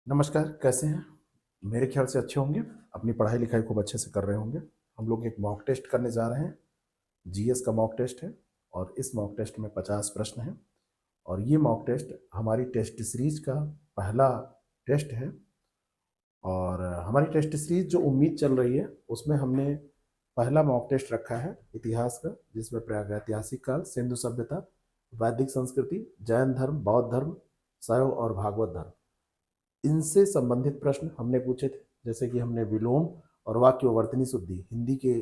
नमस्कार, कैसे हैं? मेरे ख्याल से अच्छे होंगे, अपनी पढ़ाई लिखाई खूब अच्छे से कर रहे होंगे। हम लोग एक मॉक टेस्ट करने जा रहे हैं। जीएस का मॉक टेस्ट है और इस मॉक टेस्ट में 50 प्रश्न हैं और ये मॉक टेस्ट हमारी टेस्ट सीरीज का पहला टेस्ट है। और हमारी टेस्ट सीरीज जो उम्मीद चल रही है उसमें हमने पहला मॉक टेस्ट रखा है इतिहास का, जिसमें प्रागैतिहासिक काल, सिंधु सभ्यता, वैदिक संस्कृति, जैन धर्म, बौद्ध धर्म, शैव और भागवत धर्म, इनसे संबंधित प्रश्न हमने पूछे थे। जैसे कि हमने विलोम और वाक्यवर्तनी शुद्धि हिंदी के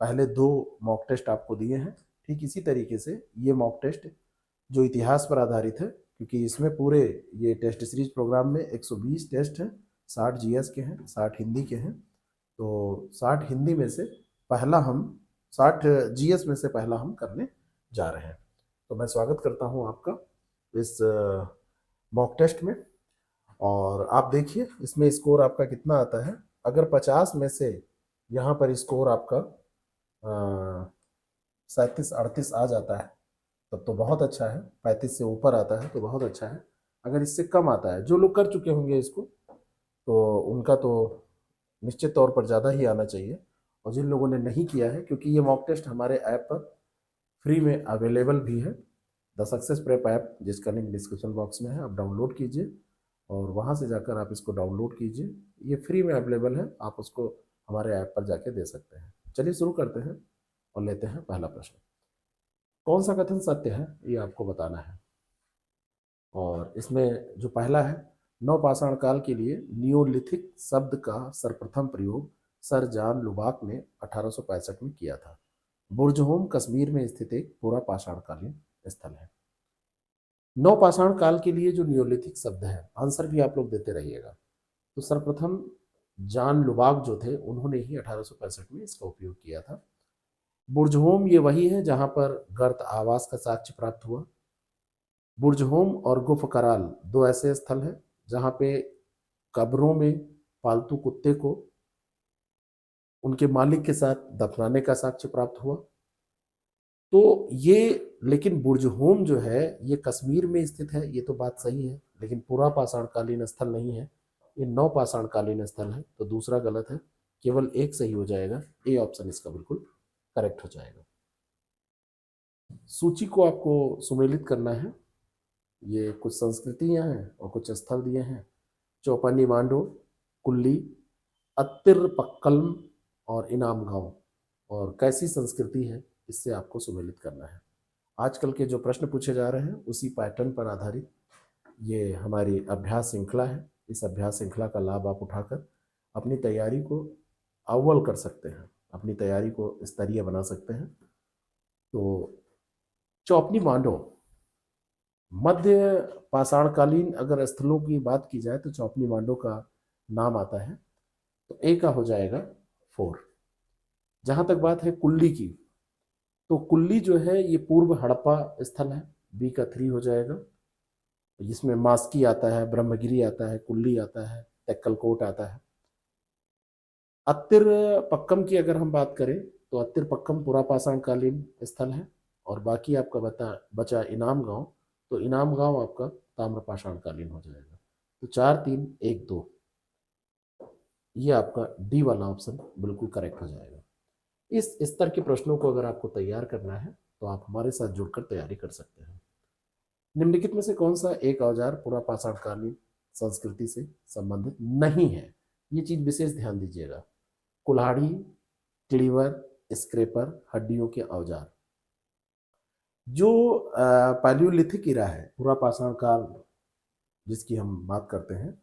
पहले दो मॉक टेस्ट आपको दिए हैं। ठीक इसी तरीके से ये मॉक टेस्ट जो इतिहास पर आधारित है, क्योंकि इसमें पूरे ये टेस्ट सीरीज प्रोग्राम में 120 टेस्ट हैं, 60 जीएस के हैं, 60 हिंदी के हैं। तो 60 हिंदी में से पहला हम 60 जीएस में से पहला हम करने जा रहे हैं। तो मैं स्वागत करता हूं आपका इस मॉक टेस्ट में। और आप देखिए इसमें स्कोर आपका कितना आता है। अगर 50 में से यहाँ पर स्कोर आपका 37-38 आ जाता है तब तो बहुत अच्छा है। 35 से ऊपर आता है तो बहुत अच्छा है। अगर इससे कम आता है, जो लोग कर चुके होंगे इसको, तो उनका तो निश्चित तौर पर ज़्यादा ही आना चाहिए। और जिन लोगों ने नहीं किया है, क्योंकि ये मॉक टेस्ट हमारे ऐप पर फ्री में अवेलेबल भी है, द सक्सेस प्रेप ऐप, जिसका लिंक डिस्क्रिप्शन बॉक्स में है, आप डाउनलोड कीजिए और वहाँ से जाकर आप इसको डाउनलोड कीजिए। ये फ्री में अवेलेबल है, आप उसको हमारे ऐप पर जाके दे सकते हैं। चलिए शुरू करते हैं और लेते हैं पहला प्रश्न। कौन सा कथन सत्य है, ये आपको बताना है। और इसमें जो पहला है, नवपाषाण काल के लिए नियोलिथिक शब्द का सर्वप्रथम प्रयोग सर जॉन लुबाक ने 1865 में किया था। बुर्जहोम कश्मीर में स्थित एक पूरा पाषाणकालीन स्थल है। नवपाषाण काल के लिए जो नियोलिथिक शब्द है, आंसर भी आप लोग देते रहिएगा। तो सर्वप्रथम जॉन लुबाक जो थे उन्होंने ही 1865 में इसका उपयोग किया था। बुर्जहोम ये वही है जहां पर गर्त आवास का साक्ष्य प्राप्त हुआ। बुर्जहोम और गुफ कराल दो ऐसे स्थल हैं जहां पे कब्रों में पालतू कुत्ते को उनके मालिक के साथ दफनाने का साक्ष्य प्राप्त हुआ। तो ये, लेकिन बुर्जहोम जो है ये कश्मीर में स्थित है, ये तो बात सही है, लेकिन पूरा पाषाणकालीन स्थल नहीं है, ये नौ पाषाणकालीन स्थल है। तो दूसरा गलत है, केवल एक सही हो जाएगा। ए ऑप्शन इसका बिल्कुल करेक्ट हो जाएगा। सूची को आपको सुमेलित करना है। ये कुछ संस्कृतियां हैं और कुछ स्थल दिए हैं। चौपानी मांडो, कुल्ली, अत्तिर पक्कलम और इनाम गांव। और कैसी संस्कृति है, इससे आपको सुमेलित करना है। आजकल के जो प्रश्न पूछे जा रहे हैं उसी पैटर्न पर आधारित ये हमारी अभ्यास श्रृंखला है। इस अभ्यास श्रृंखला का लाभ आप उठाकर अपनी तैयारी को अव्वल कर सकते हैं, अपनी तैयारी को स्तरीय बना सकते हैं। तो चौपनी मांडो, मध्य पाषाणकालीन अगर स्थलों की बात की जाए तो चौपनी मांडो का नाम आता है। तो ए का हो जाएगा 4। जहां तक बात है कुल्ली की, तो कुल्ली जो है ये पूर्व हड़प्पा स्थल है। बी का 3 हो जाएगा। जिसमें मास्की आता है, ब्रह्मगिरी आता है, कुल्ली आता है, तेक्कलकोट आता है। अत्तिर पक्कम की अगर हम बात करें तो अत्तिर पक्कम पुरापाषाण कालीन स्थल है। और बाकी आपका बचा इनाम गांव। तो इनाम गांव आपका ताम्रपाषाण कालीन हो जाएगा। तो 4-3-1-2, ये आपका डी वाला ऑप्शन बिल्कुल करेक्ट हो जाएगा। इस स्तर के प्रश्नों को अगर आपको तैयार करना है तो आप हमारे साथ जुड़कर तैयारी कर सकते हैं। निम्नलिखित में से कौन सा एक औजार पुरापाषाणकालीन संस्कृति से संबंधित नहीं है? ये चीज विशेष ध्यान दीजिएगा। कुल्हाड़ी, क्लीवर, स्क्रेपर, हड्डियों के औजार। जो पैलियोलिथिक इरा है, पुरापाषाण काल जिसकी हम बात करते हैं,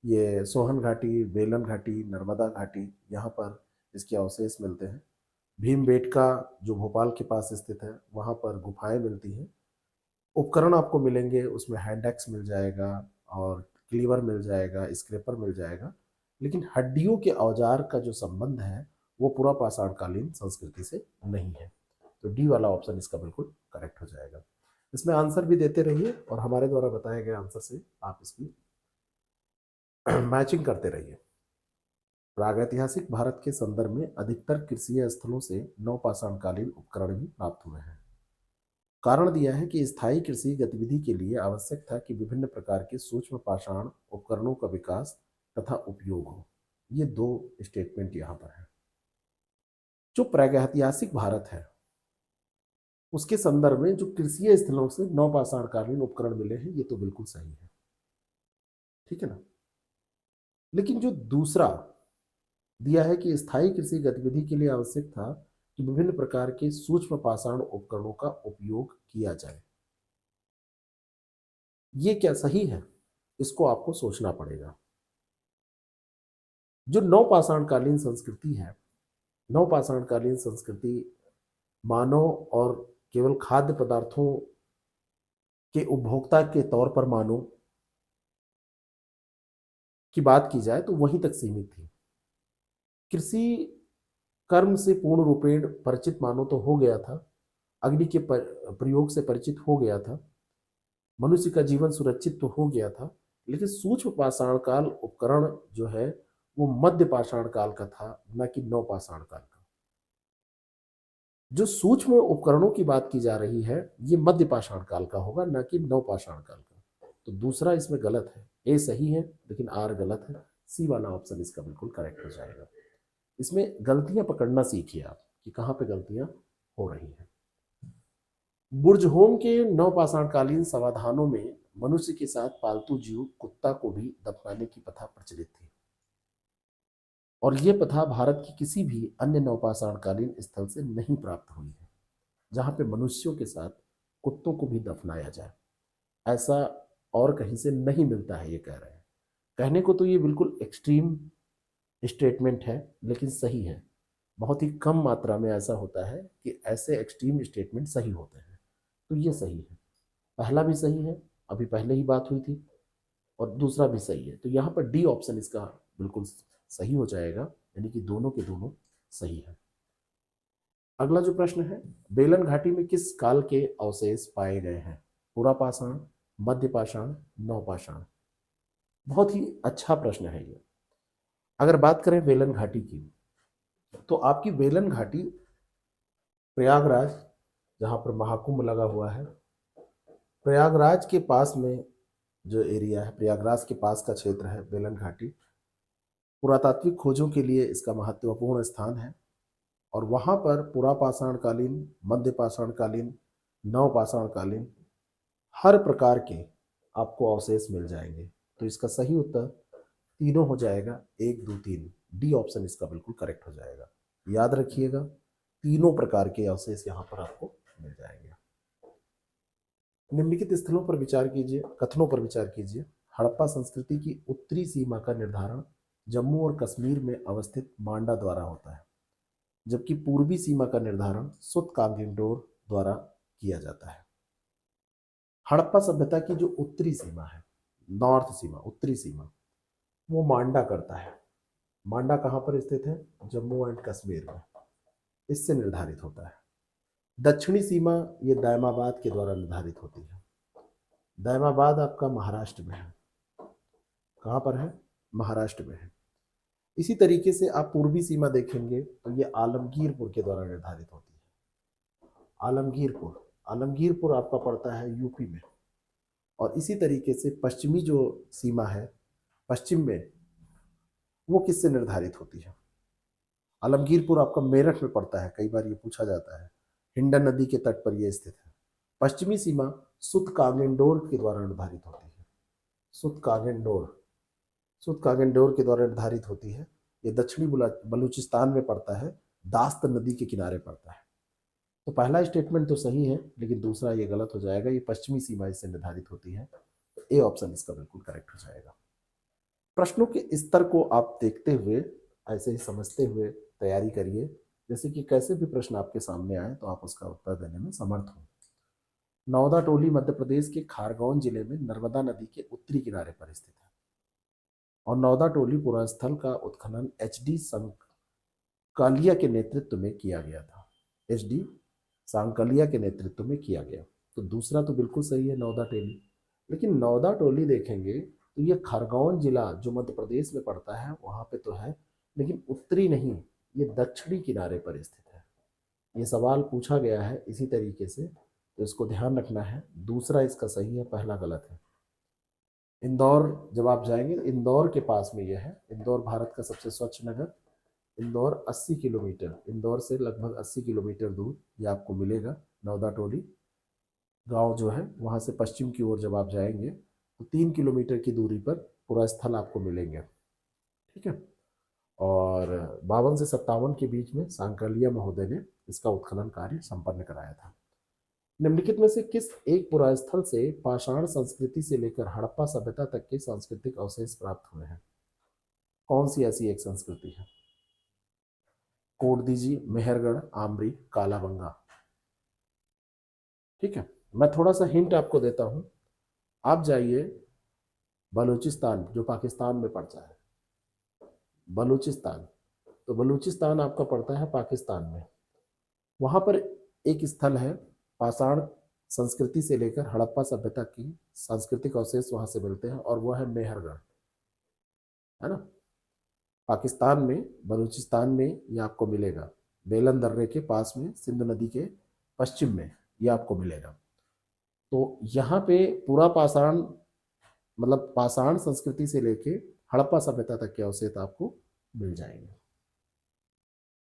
ये सोहन घाटी, बेलन घाटी, नर्मदा घाटी, यहाँ पर इसके अवशेष मिलते हैं। भीमबेटका जो भोपाल के पास स्थित है, वहाँ पर गुफाएं मिलती हैं। उपकरण आपको मिलेंगे, उसमें हैंड एक्स मिल जाएगा और क्लीवर मिल जाएगा, स्क्रेपर मिल जाएगा। लेकिन हड्डियों के औजार का जो संबंध है वो पूरा पाषाणकालीन संस्कृति से नहीं है। तो डी वाला ऑप्शन इसका बिल्कुल करेक्ट हो जाएगा। इसमें आंसर भी देते रहिए और हमारे द्वारा बताए गए आंसर से आप इसकी मैचिंग करते रहिए। प्रागैतिहासिक भारत के संदर्भ में अधिकतर कृषि स्थलों से नवपाषाणकालीन उपकरण भी प्राप्त हुए हैं। कारण दिया है कि स्थायी कृषि गतिविधि के लिए आवश्यक था कि विभिन्न प्रकार के सूक्ष्म पाषाण उपकरणों का विकास तथा उपयोग हो। ये दो स्टेटमेंट यहाँ पर है। जो प्रागैतिहासिक भारत है उसके संदर्भ में जो कृषि स्थलों से नवपाषाणकालीन उपकरण मिले हैं, ये तो बिल्कुल सही है, ठीक है ना। लेकिन जो दूसरा दिया है कि स्थायी कृषि गतिविधि के लिए आवश्यक था कि विभिन्न प्रकार के सूक्ष्म पाषाण उपकरणों का उपयोग किया जाए, ये क्या सही है? इसको आपको सोचना पड़ेगा। जो नवपाषाणकालीन संस्कृति है, नवपाषाणकालीन संस्कृति मानव और केवल खाद्य पदार्थों के उपभोक्ता के तौर पर मानव की बात की जाए तो वहीं तक सीमित थी। कृषि कर्म से पूर्ण रूपेण परिचित मानव तो हो गया था, अग्नि के प्रयोग से परिचित हो गया था, मनुष्य का जीवन सुरक्षित तो हो गया था, लेकिन सूक्ष्म पाषाण काल उपकरण जो है वो मध्य पाषाण काल का था, न कि नव पाषाण काल का। जो सूक्ष्म उपकरणों की बात की जा रही है ये मध्य पाषाण काल का होगा, न कि नव पाषाण काल का। तो दूसरा इसमें गलत है, ए सही है लेकिन आर गलत है। सी वाला ऑप्शन इसका बिल्कुल करेक्ट हो जाएगा। इसमें गलतियां पकड़ना सीखिए आप कि कहाँ पे गलतियां हो रही हैं। बुर्जहोम के नवपाषाणकालीन समाधानों में मनुष्य के साथ पालतू जीव कुत्ता को भी दफनाने की प्रथा प्रचलित थी, और यह प्रथा भारत की किसी भी अन्य नवपाषाणकालीन स्थल से नहीं प्राप्त हुई है जहां पे मनुष्यों के साथ कुत्तों को भी दफनाया जाए। ऐसा और कहीं से नहीं मिलता है, ये कह रहे हैं। कहने को तो ये बिल्कुल एक्सट्रीम स्टेटमेंट है, लेकिन सही है। बहुत ही कम मात्रा में ऐसा होता है कि ऐसे एक्सट्रीम स्टेटमेंट सही होते हैं, तो ये सही है। पहला भी सही है, अभी पहले ही बात हुई थी, और दूसरा भी सही है। तो यहाँ पर डी ऑप्शन इसका बिल्कुल सही हो जाएगा, यानी कि दोनों के दोनों सही है। अगला जो प्रश्न है, बेलन घाटी में किस काल के अवशेष पाए गए हैं? पुरापाषाण, मध्य पाषाण, नवपाषाण। बहुत ही अच्छा प्रश्न है ये। अगर बात करें बेलन घाटी की, तो आपकी बेलन घाटी प्रयागराज, जहां पर महाकुंभ लगा हुआ है, प्रयागराज के पास में जो एरिया है, प्रयागराज के पास का क्षेत्र है बेलन घाटी। पुरातात्विक खोजों के लिए इसका महत्वपूर्ण स्थान है, और वहां पर पुरापाषाणकालीन, मध्य पाषाणकालीन, नवपाषाणकालीन हर प्रकार के आपको अवशेष मिल जाएंगे। तो इसका सही उत्तर तीनों हो जाएगा, 1 2 3। डी ऑप्शन इसका बिल्कुल करेक्ट हो जाएगा। याद रखिएगा, तीनों प्रकार के अवशेष यहाँ पर आपको मिल जाएंगे। निम्नलिखित स्थलों पर विचार कीजिए, कथनों पर विचार कीजिए। हड़प्पा संस्कृति की उत्तरी सीमा का निर्धारण जम्मू और कश्मीर में अवस्थित मांडा द्वारा होता है, जबकि पूर्वी सीमा का निर्धारण सुत कांगेंडोर द्वारा किया जाता है। हड़प्पा सभ्यता की जो उत्तरी सीमा है, नॉर्थ सीमा, उत्तरी सीमा, वो मांडा करता है। मांडा कहाँ पर स्थित है? जम्मू एंड कश्मीर में, इससे निर्धारित होता है। दक्षिणी सीमा ये दैमाबाद के द्वारा निर्धारित होती है। दैमाबाद आपका महाराष्ट्र में है। कहाँ पर है? महाराष्ट्र में है। इसी तरीके से आप पूर्वी सीमा देखेंगे तो ये आलमगीरपुर के द्वारा निर्धारित होती है। आलमगीरपुर, आलमगीरपुर आपका पड़ता है यूपी में। और इसी तरीके से पश्चिमी जो सीमा है, पश्चिम में, वो किससे निर्धारित होती है? आलमगीरपुर आपका मेरठ में पड़ता है, कई बार ये पूछा जाता है। हिंडन नदी के तट पर यह स्थित है। पश्चिमी सीमा सुत कागेंडोर के द्वारा निर्धारित होती है। सुत कागेंडोर, सुत कागेंडोर के द्वारा निर्धारित होती है। ये दक्षिणी बलूचिस्तान में पड़ता है, दास्त नदी के किनारे पड़ता है। तो पहला स्टेटमेंट तो सही है, लेकिन दूसरा ये गलत हो जाएगा। ये पश्चिमी सीमा इससे निर्धारित होती है। तो ए ऑप्शन इसका बिल्कुल करेक्ट हो जाएगा। प्रश्नों के स्तर को आप देखते हुए, ऐसे ही समझते हुए तैयारी करिए, जैसे कि कैसे भी प्रश्न आपके सामने आए तो आप उसका उत्तर देने में समर्थ हो। नौदा टोली मध्य प्रदेश के खारगोन जिले में नर्मदा नदी के उत्तरी किनारे पर स्थित है, और नौदा टोली पुरास्थल का उत्खनन HD सांकलिया के नेतृत्व में किया गया था। HD सांकलिया के नेतृत्व में किया गया। तो दूसरा तो बिल्कुल सही है, नौदा टोली। लेकिन नौदा टोली देखेंगे तो ये खरगोन जिला जो मध्य प्रदेश में पड़ता है वहां पे तो है, लेकिन उत्तरी नहीं, ये दक्षिणी किनारे पर स्थित है। ये सवाल पूछा गया है इसी तरीके से तो इसको ध्यान रखना है। दूसरा इसका सही है, पहला गलत है। इंदौर जब आप जाएंगे, इंदौर के पास में यह है। इंदौर भारत का सबसे स्वच्छ नगर। इंदौर 80 किलोमीटर, इंदौर से लगभग 80 किलोमीटर दूर ये आपको मिलेगा। नौदा टोली गांव जो है, वहां से पश्चिम की ओर जब आप जाएंगे तो 3 किलोमीटर की दूरी पर पूरा स्थल आपको मिलेंगे। ठीक है। और 52 से 57 के बीच में सांकलिया महोदय ने इसका उत्खनन कार्य संपन्न कराया था। निम्नलिखित में से किस एक पुरास्थल से पाषाण संस्कृति से लेकर हड़प्पा सभ्यता तक के सांस्कृतिक अवशेष प्राप्त हुए हैं? कौन सी ऐसी एक संस्कृति है? कोटदीजी, मेहरगढ़, आमरी, कालाबंगा। ठीक है, मैं थोड़ा सा हिंट आपको देता हूं। आप जाइए बलूचिस्तान, जो पाकिस्तान में पड़ता है, बलूचिस्तान, तो बलूचिस्तान आपका पड़ता है पाकिस्तान में। वहां पर एक स्थल है, पाषाण संस्कृति से लेकर हड़प्पा सभ्यता की सांस्कृतिक अवशेष वहां से मिलते हैं, और वह है मेहरगढ़, है ना। पाकिस्तान में बलूचिस्तान में ये आपको मिलेगा। बेलन दर्रे के पास में, सिंधु नदी के पश्चिम में ये आपको मिलेगा। तो यहाँ पे पूरा पाषाण, मतलब पाषाण संस्कृति से लेके हड़प्पा सभ्यता तक के अवशेष आपको मिल जाएंगे।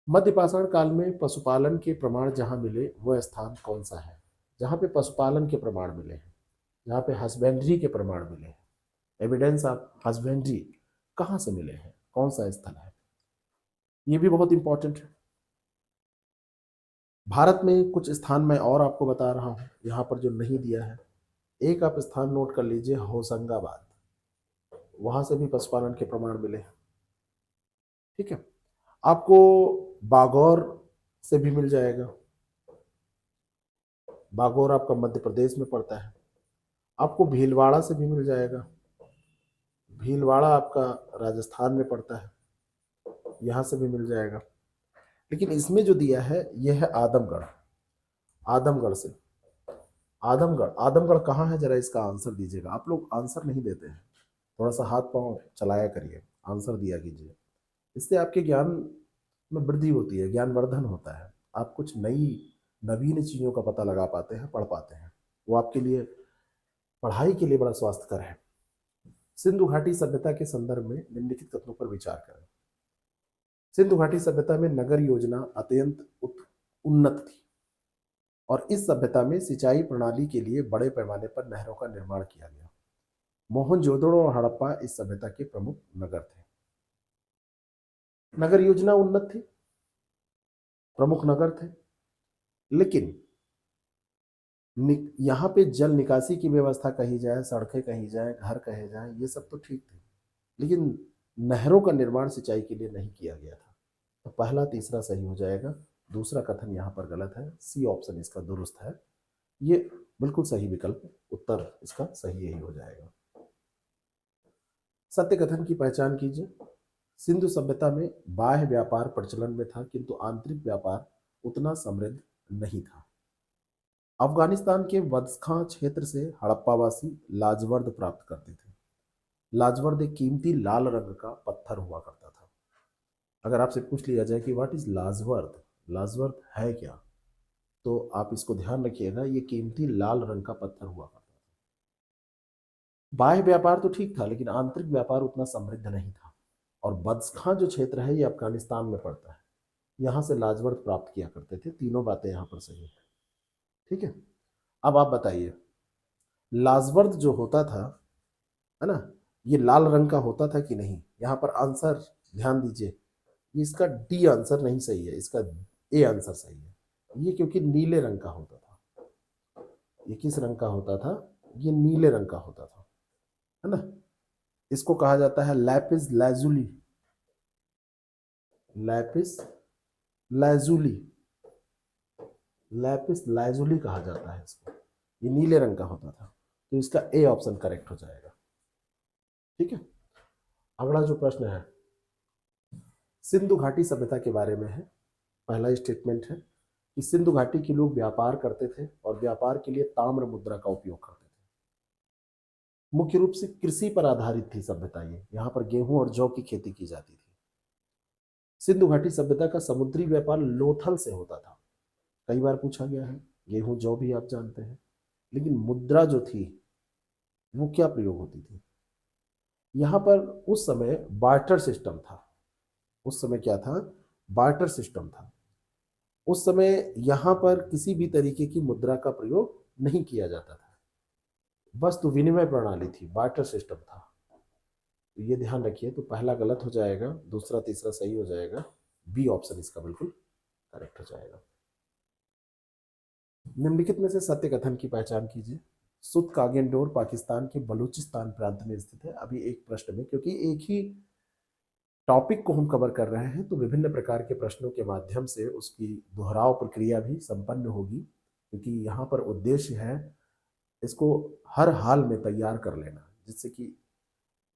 मध्य पाषाण काल में पशुपालन के प्रमाण जहाँ मिले वह स्थान कौन सा है? जहाँ पे पशुपालन के प्रमाण मिले हैं, जहाँ पे हस्बेंड्री के प्रमाण मिले हैं, एविडेंस ऑफ हस्बेंड्री कहाँ से मिले हैं, कौन सा स्थल है? ये भी बहुत इंपॉर्टेंट है। भारत में कुछ स्थान मैं और आपको बता रहा हूँ यहाँ पर जो नहीं दिया है। एक आप स्थान नोट कर लीजिए, होशंगाबाद, वहां से भी पशुपालन के प्रमाण मिले हैं। ठीक है। आपको बागौर से भी मिल जाएगा। बागौर आपका मध्य प्रदेश में पड़ता है। आपको भीलवाड़ा से भी मिल जाएगा। भीलवाड़ा आपका राजस्थान में पड़ता है, यहां से भी मिल जाएगा। लेकिन इसमें जो दिया है यह है आदमगढ़। आदमगढ़ से, आदमगढ़, आदमगढ़ कहाँ है? जरा इसका आंसर दीजिएगा। आप लोग आंसर नहीं देते हैं, थोड़ा सा हाथ पांव चलाया करिए, आंसर दिया कीजिए। इससे आपके ज्ञान में वृद्धि होती है, ज्ञानवर्धन होता है। आप कुछ नई नवीन चीज़ों का पता लगा पाते हैं, पढ़ पाते हैं। वो आपके लिए, पढ़ाई के लिए बड़ा स्वास्थ्यकर है। सिंधु घाटी सभ्यता के संदर्भ में निम्नलिखित कथनों पर विचार करें। सिंधु घाटी सभ्यता में नगर योजना अत्यंत उन्नत थी, और इस सभ्यता में सिंचाई प्रणाली के लिए बड़े पैमाने पर नहरों का निर्माण किया गया। मोहनजोदड़ो और हड़प्पा इस सभ्यता के प्रमुख नगर थे। नगर योजना उन्नत थी, प्रमुख नगर थे, लेकिन यहाँ पे जल निकासी की व्यवस्था कही जाए, सड़कें कही जाए, घर कहे जाए, ये सब तो ठीक थे, लेकिन नहरों का निर्माण सिंचाई के लिए नहीं किया गया था। तो पहला तीसरा सही हो जाएगा, दूसरा कथन यहाँ पर गलत है। सी ऑप्शन इसका दुरुस्त है। ये बिल्कुल सही विकल्प, उत्तर इसका सही यही हो जाएगा। सत्य कथन की पहचान कीजिए। सिंधु सभ्यता में बाह्य व्यापार प्रचलन में था, किंतु आंतरिक व्यापार उतना समृद्ध नहीं था। अफगानिस्तान के वदख्खां क्षेत्र से हड़प्पावासी लाजवर्द प्राप्त करते थे। लाजवर्द एक कीमती लाल रंग का पत्थर हुआ करता था। अगर आपसे पूछ लिया जाए कि व्हाट इज लाजवर्द, लाजवर्द है क्या, तो आप इसको ध्यान रखिएगा, ये कीमती लाल रंग का पत्थर हुआ करता था। बाह्य व्यापार तो ठीक था, लेकिन आंतरिक व्यापार उतना समृद्ध नहीं था। और बदख्खां जो क्षेत्र है ये अफगानिस्तान में पड़ता है, यहाँ से लाजवर्द प्राप्त किया करते थे। तीनों बातें यहाँ पर सही है। ठीक है। अब आप बताइए, लाजवर्द जो होता था, है ना, ये लाल रंग का होता था कि नहीं? यहाँ पर आंसर ध्यान दीजिए, इसका डी आंसर नहीं सही है, इसका ए आंसर सही है। ये क्योंकि नीले रंग का होता था। ये किस रंग का होता था? ये नीले रंग का होता था, है ना। इसको कहा जाता है लैपिस लैजुली। लैपिस लैजुली, लैपिस लैजुली कहा जाता है इसको। ये नीले रंग का होता था, तो इसका ए ऑप्शन करेक्ट हो जाएगा। ठीक है। अगला जो प्रश्न है सिंधु घाटी सभ्यता के बारे में है। पहला स्टेटमेंट है कि सिंधु घाटी के लोग व्यापार करते थे और व्यापार के लिए ताम्र मुद्रा का उपयोग करते थे। मुख्य रूप से कृषि पर आधारित थी सभ्यता ये, यहाँ पर गेहूं और जौ की खेती की जाती थी। सिंधु घाटी सभ्यता का समुद्री व्यापार लोथल से होता था, कई बार पूछा गया है। गेहूं जौ भी आप जानते हैं। लेकिन मुद्रा जो थी वो क्या प्रयोग होती थी? यहाँ पर उस समय बार्टर सिस्टम था। उस समय क्या था? बार्टर सिस्टम था। उस समय यहाँ पर किसी भी तरीके की मुद्रा का प्रयोग नहीं किया जाता था, वस्तु विनिमय प्रणाली थी, बार्टर सिस्टम था। तो ये ध्यान रखिए। तो पहला गलत हो जाएगा, दूसरा तीसरा सही हो जाएगा, बी ऑप्शन इसका बिल्कुल करेक्ट हो जाएगा। निम्नलिखित में से सत्य कथन की पहचान कीजिए। सुत कागेंडोर पाकिस्तान के बलूचिस्तान प्रांत में स्थित है। अभी एक प्रश्न में, क्योंकि एक ही टॉपिक को हम कवर कर रहे हैं, तो विभिन्न प्रकार के प्रश्नों के माध्यम से उसकी दोहराव प्रक्रिया भी संपन्न होगी, क्योंकि यहाँ पर उद्देश्य है इसको हर हाल में तैयार कर लेना, जिससे कि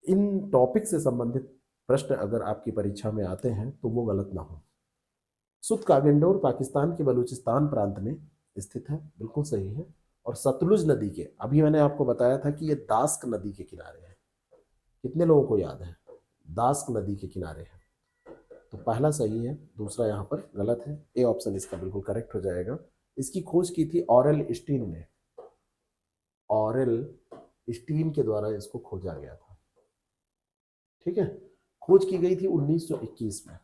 इन टॉपिक से संबंधित प्रश्न अगर आपकी परीक्षा में आते हैं तो वो गलत ना हो। सुत कागेंडोर पाकिस्तान के बलूचिस्तान प्रांत में स्थित है, बिल्कुल सही है। और सतलुज नदी के, अभी मैंने आपको बताया था कि ये दास्क नदी के किनारे है। कितने लोगों को याद है? दास्क नदी के किनारे है। तो पहला सही है, दूसरा यहाँ पर गलत है। ए ऑप्शन इसका बिल्कुल करेक्ट हो जाएगा। इसकी खोज की थी ऑरेल स्टीन ने। ऑरेल स्टीन के द्वारा इसको खोजा गया था। ठीक है, खोज की गई थी 1921 में।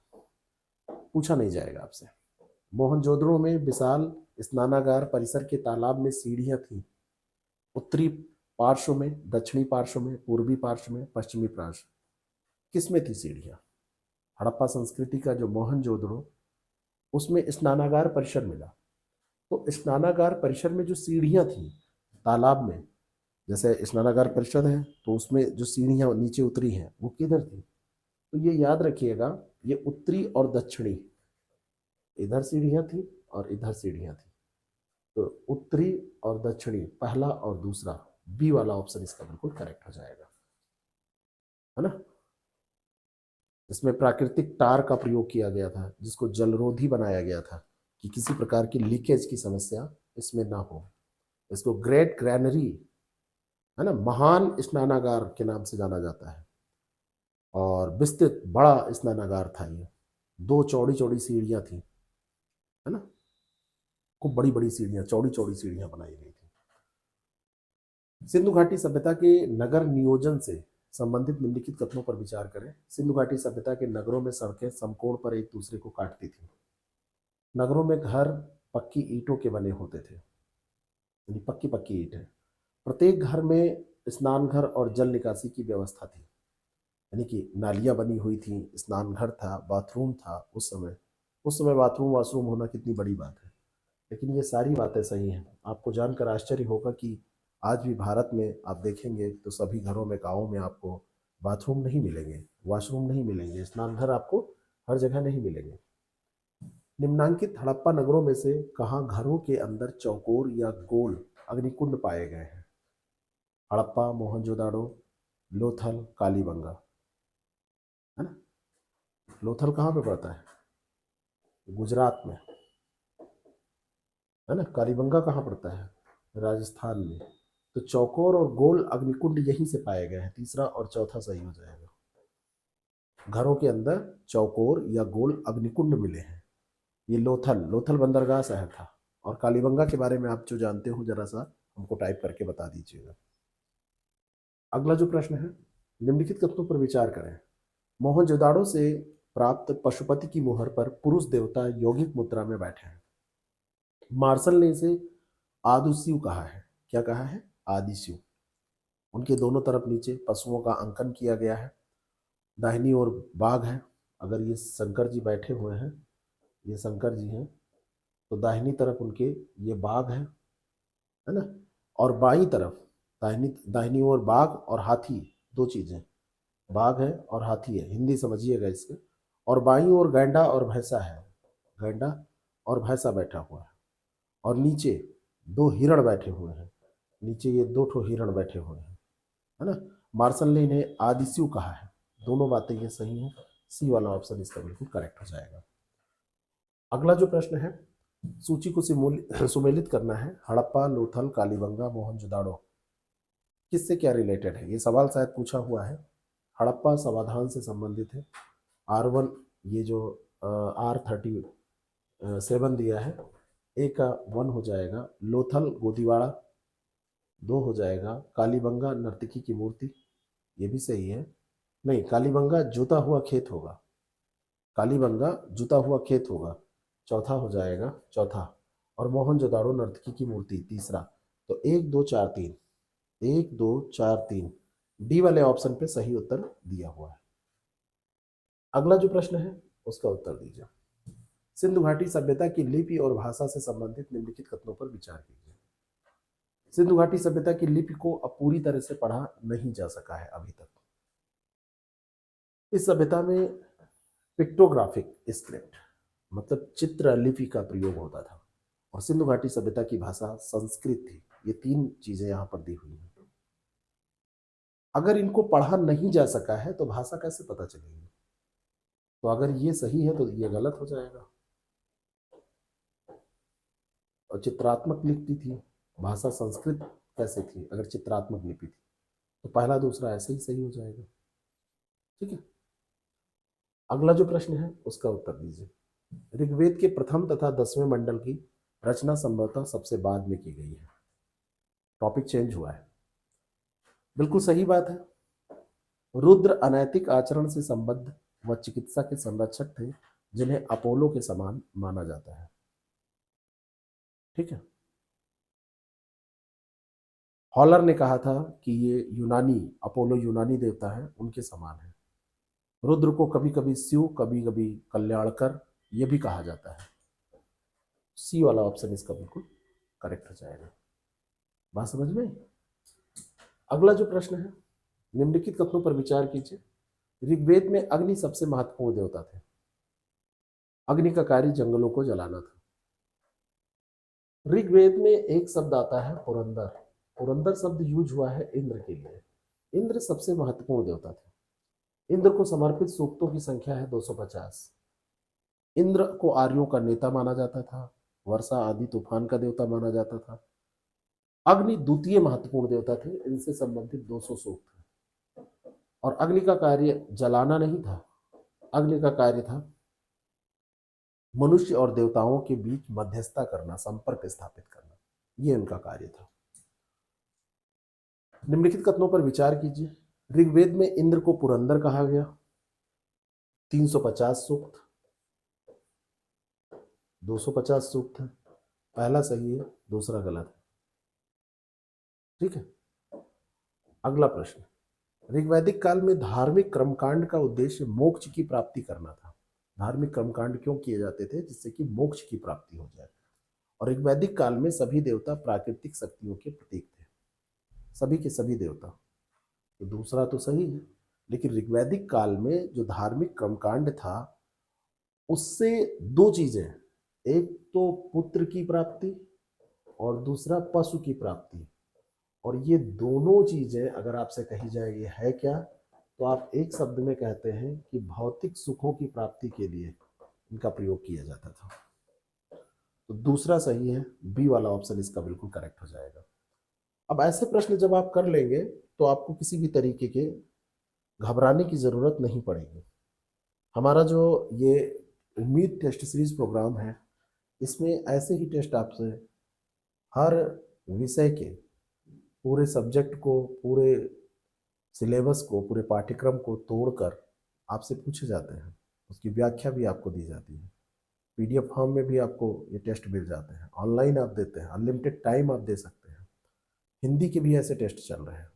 पूछा नहीं जाएगा आपसे। मोहनजोदड़ो में विशाल स्नानागार परिसर के तालाब में सीढ़ियां थी। उत्तरी पार्श्व में, दक्षिणी पार्श्व में, पूर्वी पार्श्व में, पश्चिमी पार्श्व, किसमें थी सीढ़ियां? हड़प्पा संस्कृति का जो मोहनजोदड़ो, उसमें स्नानागार परिसर मिला। तो स्नानागार परिसर में जो सीढ़ियां थी तालाब में, जैसे स्नानागार परिसर है तो उसमें जो सीढ़ियां नीचे उतरी हैं वो किधर थी? तो ये याद रखिएगा, ये उत्तरी और दक्षिणी, इधर सीढ़ियां थी और इधर सीढ़ियां थी। तो उत्तरी और दक्षिणी, पहला और दूसरा, बी वाला ऑप्शन इसका बिल्कुल करेक्ट हो जाएगा, है ना। इसमें प्राकृतिक टार का प्रयोग किया गया था, जिसको जलरोधी बनाया गया था कि किसी प्रकार की लीकेज की समस्या इसमें ना हो। इसको ग्रेट ग्रैनरी, है ना, महान स्नानागार के नाम से जाना जाता है। और विस्तृत बड़ा स्नानागार था ये। दो चौड़ी चौड़ी सीढ़ियां थी, है ना, खूब बड़ी बड़ी सीढ़ियां, चौड़ी चौड़ी सीढ़ियां बनाई गई थी। सिंधु घाटी सभ्यता के नगर नियोजन से संबंधित निम्नलिखित कथनों पर विचार करें। सिंधु घाटी सभ्यता के नगरों में सड़कें समकोण पर एक दूसरे को काटती थी। नगरों में घर पक्की ईंटों के बने होते थे, यानी पक्की पक्की ईंट है। प्रत्येक घर में स्नान घर और जल निकासी की व्यवस्था थी, यानी कि नालियां बनी हुई थी, स्नान घर था, बाथरूम था। उस समय बाथरूम वाशरूम होना कितनी बड़ी बात है। लेकिन ये सारी बातें सही हैं। आपको जानकर आश्चर्य होगा कि आज भी भारत में आप देखेंगे तो सभी घरों में, गाँवों में आपको बाथरूम नहीं मिलेंगे, वॉशरूम नहीं मिलेंगे, स्नान घर आपको हर जगह नहीं मिलेंगे। निम्नांकित हड़प्पा नगरों में से कहाँ घरों के अंदर चौकोर या गोल अग्निकुंड पाए गए हैं? हड़प्पा, मोहनजोदाड़ो, लोथल, कालीबंगा, है ना। लोथल कहाँ पे पड़ता है? गुजरात में, है ना। कालीबंगा कहाँ पड़ता है? राजस्थान में। तो चौकोर और गोल अग्निकुंड यहीं से पाए गए हैं। तीसरा और चौथा सही हो जाएगा। घरों के अंदर चौकोर या गोल अग्निकुंड मिले हैं। ये लोथल, लोथल बंदरगाह शहर था। और कालीबंगा के बारे में आप जो जानते हो जरा सा हमको टाइप करके बता दीजिएगा। अगला जो प्रश्न है, निम्नलिखित कथनों पर विचार करें। मोहनजोदाड़ो से प्राप्त पशुपति की मुहर पर पुरुष देवता यौगिक मुद्रा में बैठे हैं। मार्शल ने इसे आदिशिव कहा है। क्या कहा है? आदिशिव। उनके दोनों तरफ नीचे पशुओं का अंकन किया गया है। दाहिनी ओर बाघ है। अगर ये शंकर जी बैठे हुए हैं, ये शंकर जी हैं, तो दाहिनी तरफ उनके ये बाघ है ना। और बाईं तरफ, दाहिनी दाहिनी ओर बाघ और हाथी, दो चीजें, बाघ है और हाथी है, हिंदी समझिएगा इसके। और बाईं ओर गैंडा और भैंसा है, गैंडा और भैंसा बैठा हुआ है। और नीचे दो हिरण बैठे हुए हैं, नीचे ये दो ठो हिरण बैठे हुए हैं, है ना। मार्शल ने इन्हें आदिशिव कहा है। दोनों बातें ये सही हैं। सी वाला ऑप्शन इसका बिल्कुल करेक्ट हो जाएगा। अगला जो प्रश्न है, सूची को सुमेलित करना है। हड़प्पा, लोथल, कालीबंगा, मोहनजोदाड़ो, किससे क्या रिलेटेड है? ये सवाल शायद पूछा हुआ है। हड़प्पा समाधान से संबंधित है। R1, ये जो R37 दिया है, ए का 1 हो जाएगा लोथल गोदीवाड़ा, 2 हो जाएगा कालीबंगा नर्तकी की मूर्ति, ये भी सही है। नहीं, कालीबंगा जुता हुआ खेत होगा, कालीबंगा जुता हुआ खेत होगा, चौथा हो जाएगा, चौथा। और मोहनजोदाड़ो नर्तकी की मूर्ति तीसरा। तो 1 2 4 3, 1 2 4 3 डी वाले ऑप्शन पे सही उत्तर दिया हुआ है। अगला जो प्रश्न है उसका उत्तर दीजिए। सिंधु घाटी सभ्यता की लिपि और भाषा से संबंधित निम्नलिखित कथनों पर विचार कीजिए। सिंधु घाटी सभ्यता की लिपि को अब पूरी तरह से पढ़ा नहीं जा सका है अभी तक। इस सभ्यता में पिक्टोग्राफिक स्क्रिप्ट मतलब चित्र लिपि का प्रयोग होता था, और सिंधु घाटी सभ्यता की भाषा संस्कृत थी। ये 3 चीजें यहां पर दी हुई हैं। अगर इनको पढ़ा नहीं जा सका है तो भाषा कैसे पता चलेगी? तो अगर ये सही है तो ये गलत हो जाएगा। और चित्रात्मक लिपि थी, भाषा संस्कृत कैसे थी अगर चित्रात्मक लिपि थी? तो पहला दूसरा ऐसे ही सही हो जाएगा। ठीक है, अगला जो प्रश्न है उसका उत्तर दीजिए। ऋग्वेद के प्रथम तथा 10वें मंडल की रचना संभवतः सबसे बाद में की गई है। टॉपिक चेंज हुआ है, बिल्कुल सही बात है। रुद्र अनैतिक आचरण से संबद्ध व चिकित्सा के संरक्षक थे, जिन्हें अपोलो के समान माना जाता है। ठीक है, हॉलर ने कहा था कि ये यूनानी, अपोलो यूनानी देवता है, उनके समान है। रुद्र को कभी कभी शिव, कभी कभी कल्याणकर ये भी कहा जाता है। सी वाला ऑप्शन इसका बिल्कुल करेक्ट हो जाएगा। बात समझ में? अगला जो प्रश्न है, निम्नलिखित कथनों पर विचार कीजिए। ऋग्वेद में अग्नि सबसे महत्वपूर्ण देवता थे। अग्नि का कार्य जंगलों को जलाना था। ऋग्वेद में एक शब्द आता है पुरंदर। पुरंदर शब्द यूज हुआ है इंद्र के लिए। इंद्र सबसे महत्वपूर्ण देवता थे। इंद्र को समर्पित सूक्तों की संख्या है 250। इंद्र को आर्यों का नेता माना जाता था, वर्षा आदि तूफान का देवता माना जाता था। अग्नि द्वितीय महत्वपूर्ण देवता थे, इनसे संबंधित 200 सूक्त थे। और अग्नि का कार्य जलाना नहीं था, अग्नि का कार्य था मनुष्य और देवताओं के बीच मध्यस्थता करना, संपर्क स्थापित करना, ये उनका कार्य था। निम्नलिखित कथनों पर विचार कीजिए। ऋग्वेद में इंद्र को पुरंदर कहा गया, 350 सूक्त, 250 सूक्त है। पहला सही है, दूसरा गलत है। ठीक है, अगला प्रश्न। ऋग्वैदिक काल में धार्मिक कर्मकांड का उद्देश्य मोक्ष की प्राप्ति करना था। धार्मिक कर्मकांड क्यों किए जाते थे? जिससे कि मोक्ष की प्राप्ति हो जाए। और ऋग्वैदिक काल में सभी देवता प्राकृतिक शक्तियों के प्रतीक थे, सभी के सभी देवता। तो दूसरा तो सही है, लेकिन ऋग्वैदिक काल में जो धार्मिक कर्मकांड था उससे 2 चीजें, एक तो पुत्र की प्राप्ति और दूसरा पशु की प्राप्ति। और ये दोनों चीजें अगर आपसे कही जाए ये है क्या, तो आप एक शब्द में कहते हैं कि भौतिक सुखों की प्राप्ति के लिए इनका प्रयोग किया जाता था। तो दूसरा सही है, बी वाला ऑप्शन इसका बिल्कुल करेक्ट हो जाएगा। अब ऐसे प्रश्न जब आप कर लेंगे तो आपको किसी भी तरीके के घबराने की जरूरत नहीं पड़ेगी। हमारा जो ये उम्मीद टेस्ट सीरीज प्रोग्राम है, इसमें ऐसे ही टेस्ट आपसे हर विषय के पूरे सब्जेक्ट को, पूरे सिलेबस को, पूरे पाठ्यक्रम को तोड़कर आपसे पूछे जाते हैं। उसकी व्याख्या भी आपको दी जाती है। पीडीएफ फॉर्म में भी आपको ये टेस्ट मिल जाते हैं। ऑनलाइन आप देते हैं, अनलिमिटेड टाइम आप दे सकते हैं। हिंदी के भी ऐसे टेस्ट चल रहे हैं।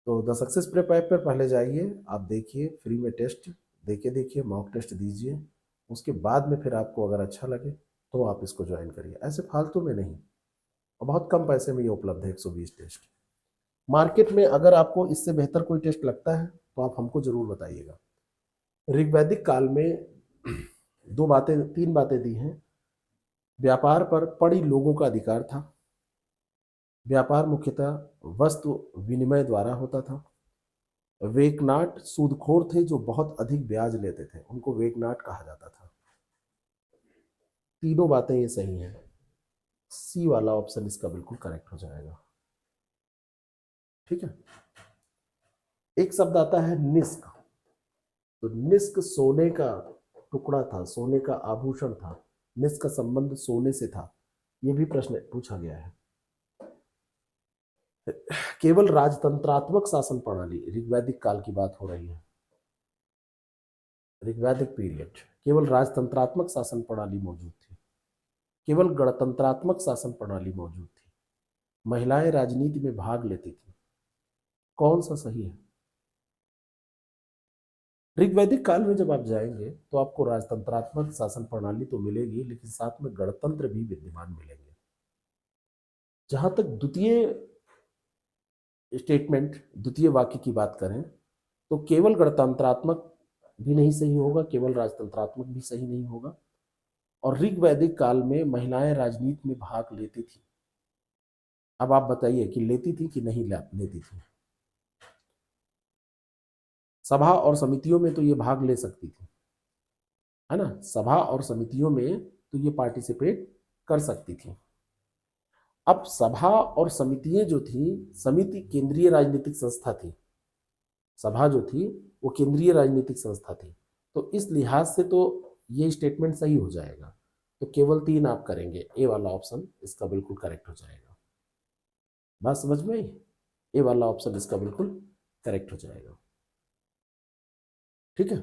तो द सक्सेस प्रेप ऐप पर पहले जाइए, आप देखिए, फ्री में टेस्ट देके देखिए, मॉक टेस्ट दीजिए। उसके बाद में फिर आपको अगर अच्छा लगे तो आप इसको ज्वाइन करिए, ऐसे फालतू में नहीं। और बहुत कम पैसे में ये उपलब्ध है, 120 टेस्ट। मार्केट में अगर आपको इससे बेहतर कोई टेस्ट लगता है तो आप हमको जरूर बताइएगा। ऋग्वैदिक काल में 3 बातें दी हैं। व्यापार पर पड़ी लोगों का अधिकार था। व्यापार मुख्यतः वस्तु विनिमय द्वारा होता था। वेकनाट सूदखोर थे जो बहुत अधिक ब्याज लेते थे, उनको वेकनाट कहा जाता था। तीनों बातें ये सही हैं। सी वाला ऑप्शन इसका बिल्कुल करेक्ट हो जाएगा। ठीक है, एक शब्द आता है निष्क। तो निष्क सोने का टुकड़ा था, सोने का आभूषण था। निष्क का संबंध सोने से था, ये भी प्रश्न पूछा गया है। केवल राजतंत्रात्मक शासन प्रणाली, ऋग्वैदिक काल की बात हो रही है, ऋग्वैदिक पीरियड, केवल राजतंत्रात्मक शासन प्रणाली मौजूद थी, केवल गणतंत्रात्मक शासन प्रणाली मौजूद थी, महिलाएं राजनीति में भाग लेती थी। कौन सा सही है? ऋग्वैदिक काल में जब आप जाएंगे तो आपको राजतंत्रात्मक शासन प्रणाली तो मिलेगी, लेकिन साथ में गणतंत्र भी विद्यमान मिलेंगे। जहां तक द्वितीय स्टेटमेंट, द्वितीय वाक्य की बात करें तो केवल गणतंत्रात्मक भी नहीं सही होगा, केवल राजतंत्रात्मक भी सही नहीं होगा। और ऋग्वैदिक काल में महिलाएं राजनीति में भाग लेती थी। अब आप बताइए कि लेती थी कि नहीं लेती थी? सभा और समितियों में तो ये भाग ले सकती थी, है ना, सभा और समितियों में तो ये पार्टिसिपेट कर सकती थी। अब सभा और समितियां जो थी, समिति केंद्रीय राजनीतिक संस्था थी, सभा जो थी वो केंद्रीय राजनीतिक संस्था थी, तो इस लिहाज से तो ये स्टेटमेंट सही हो जाएगा। तो केवल 3 आप करेंगे, ए वाला ऑप्शन इसका बिल्कुल करेक्ट हो जाएगा। बात समझ में आई? ए वाला ऑप्शन इसका बिल्कुल करेक्ट हो जाएगा। ठीक है,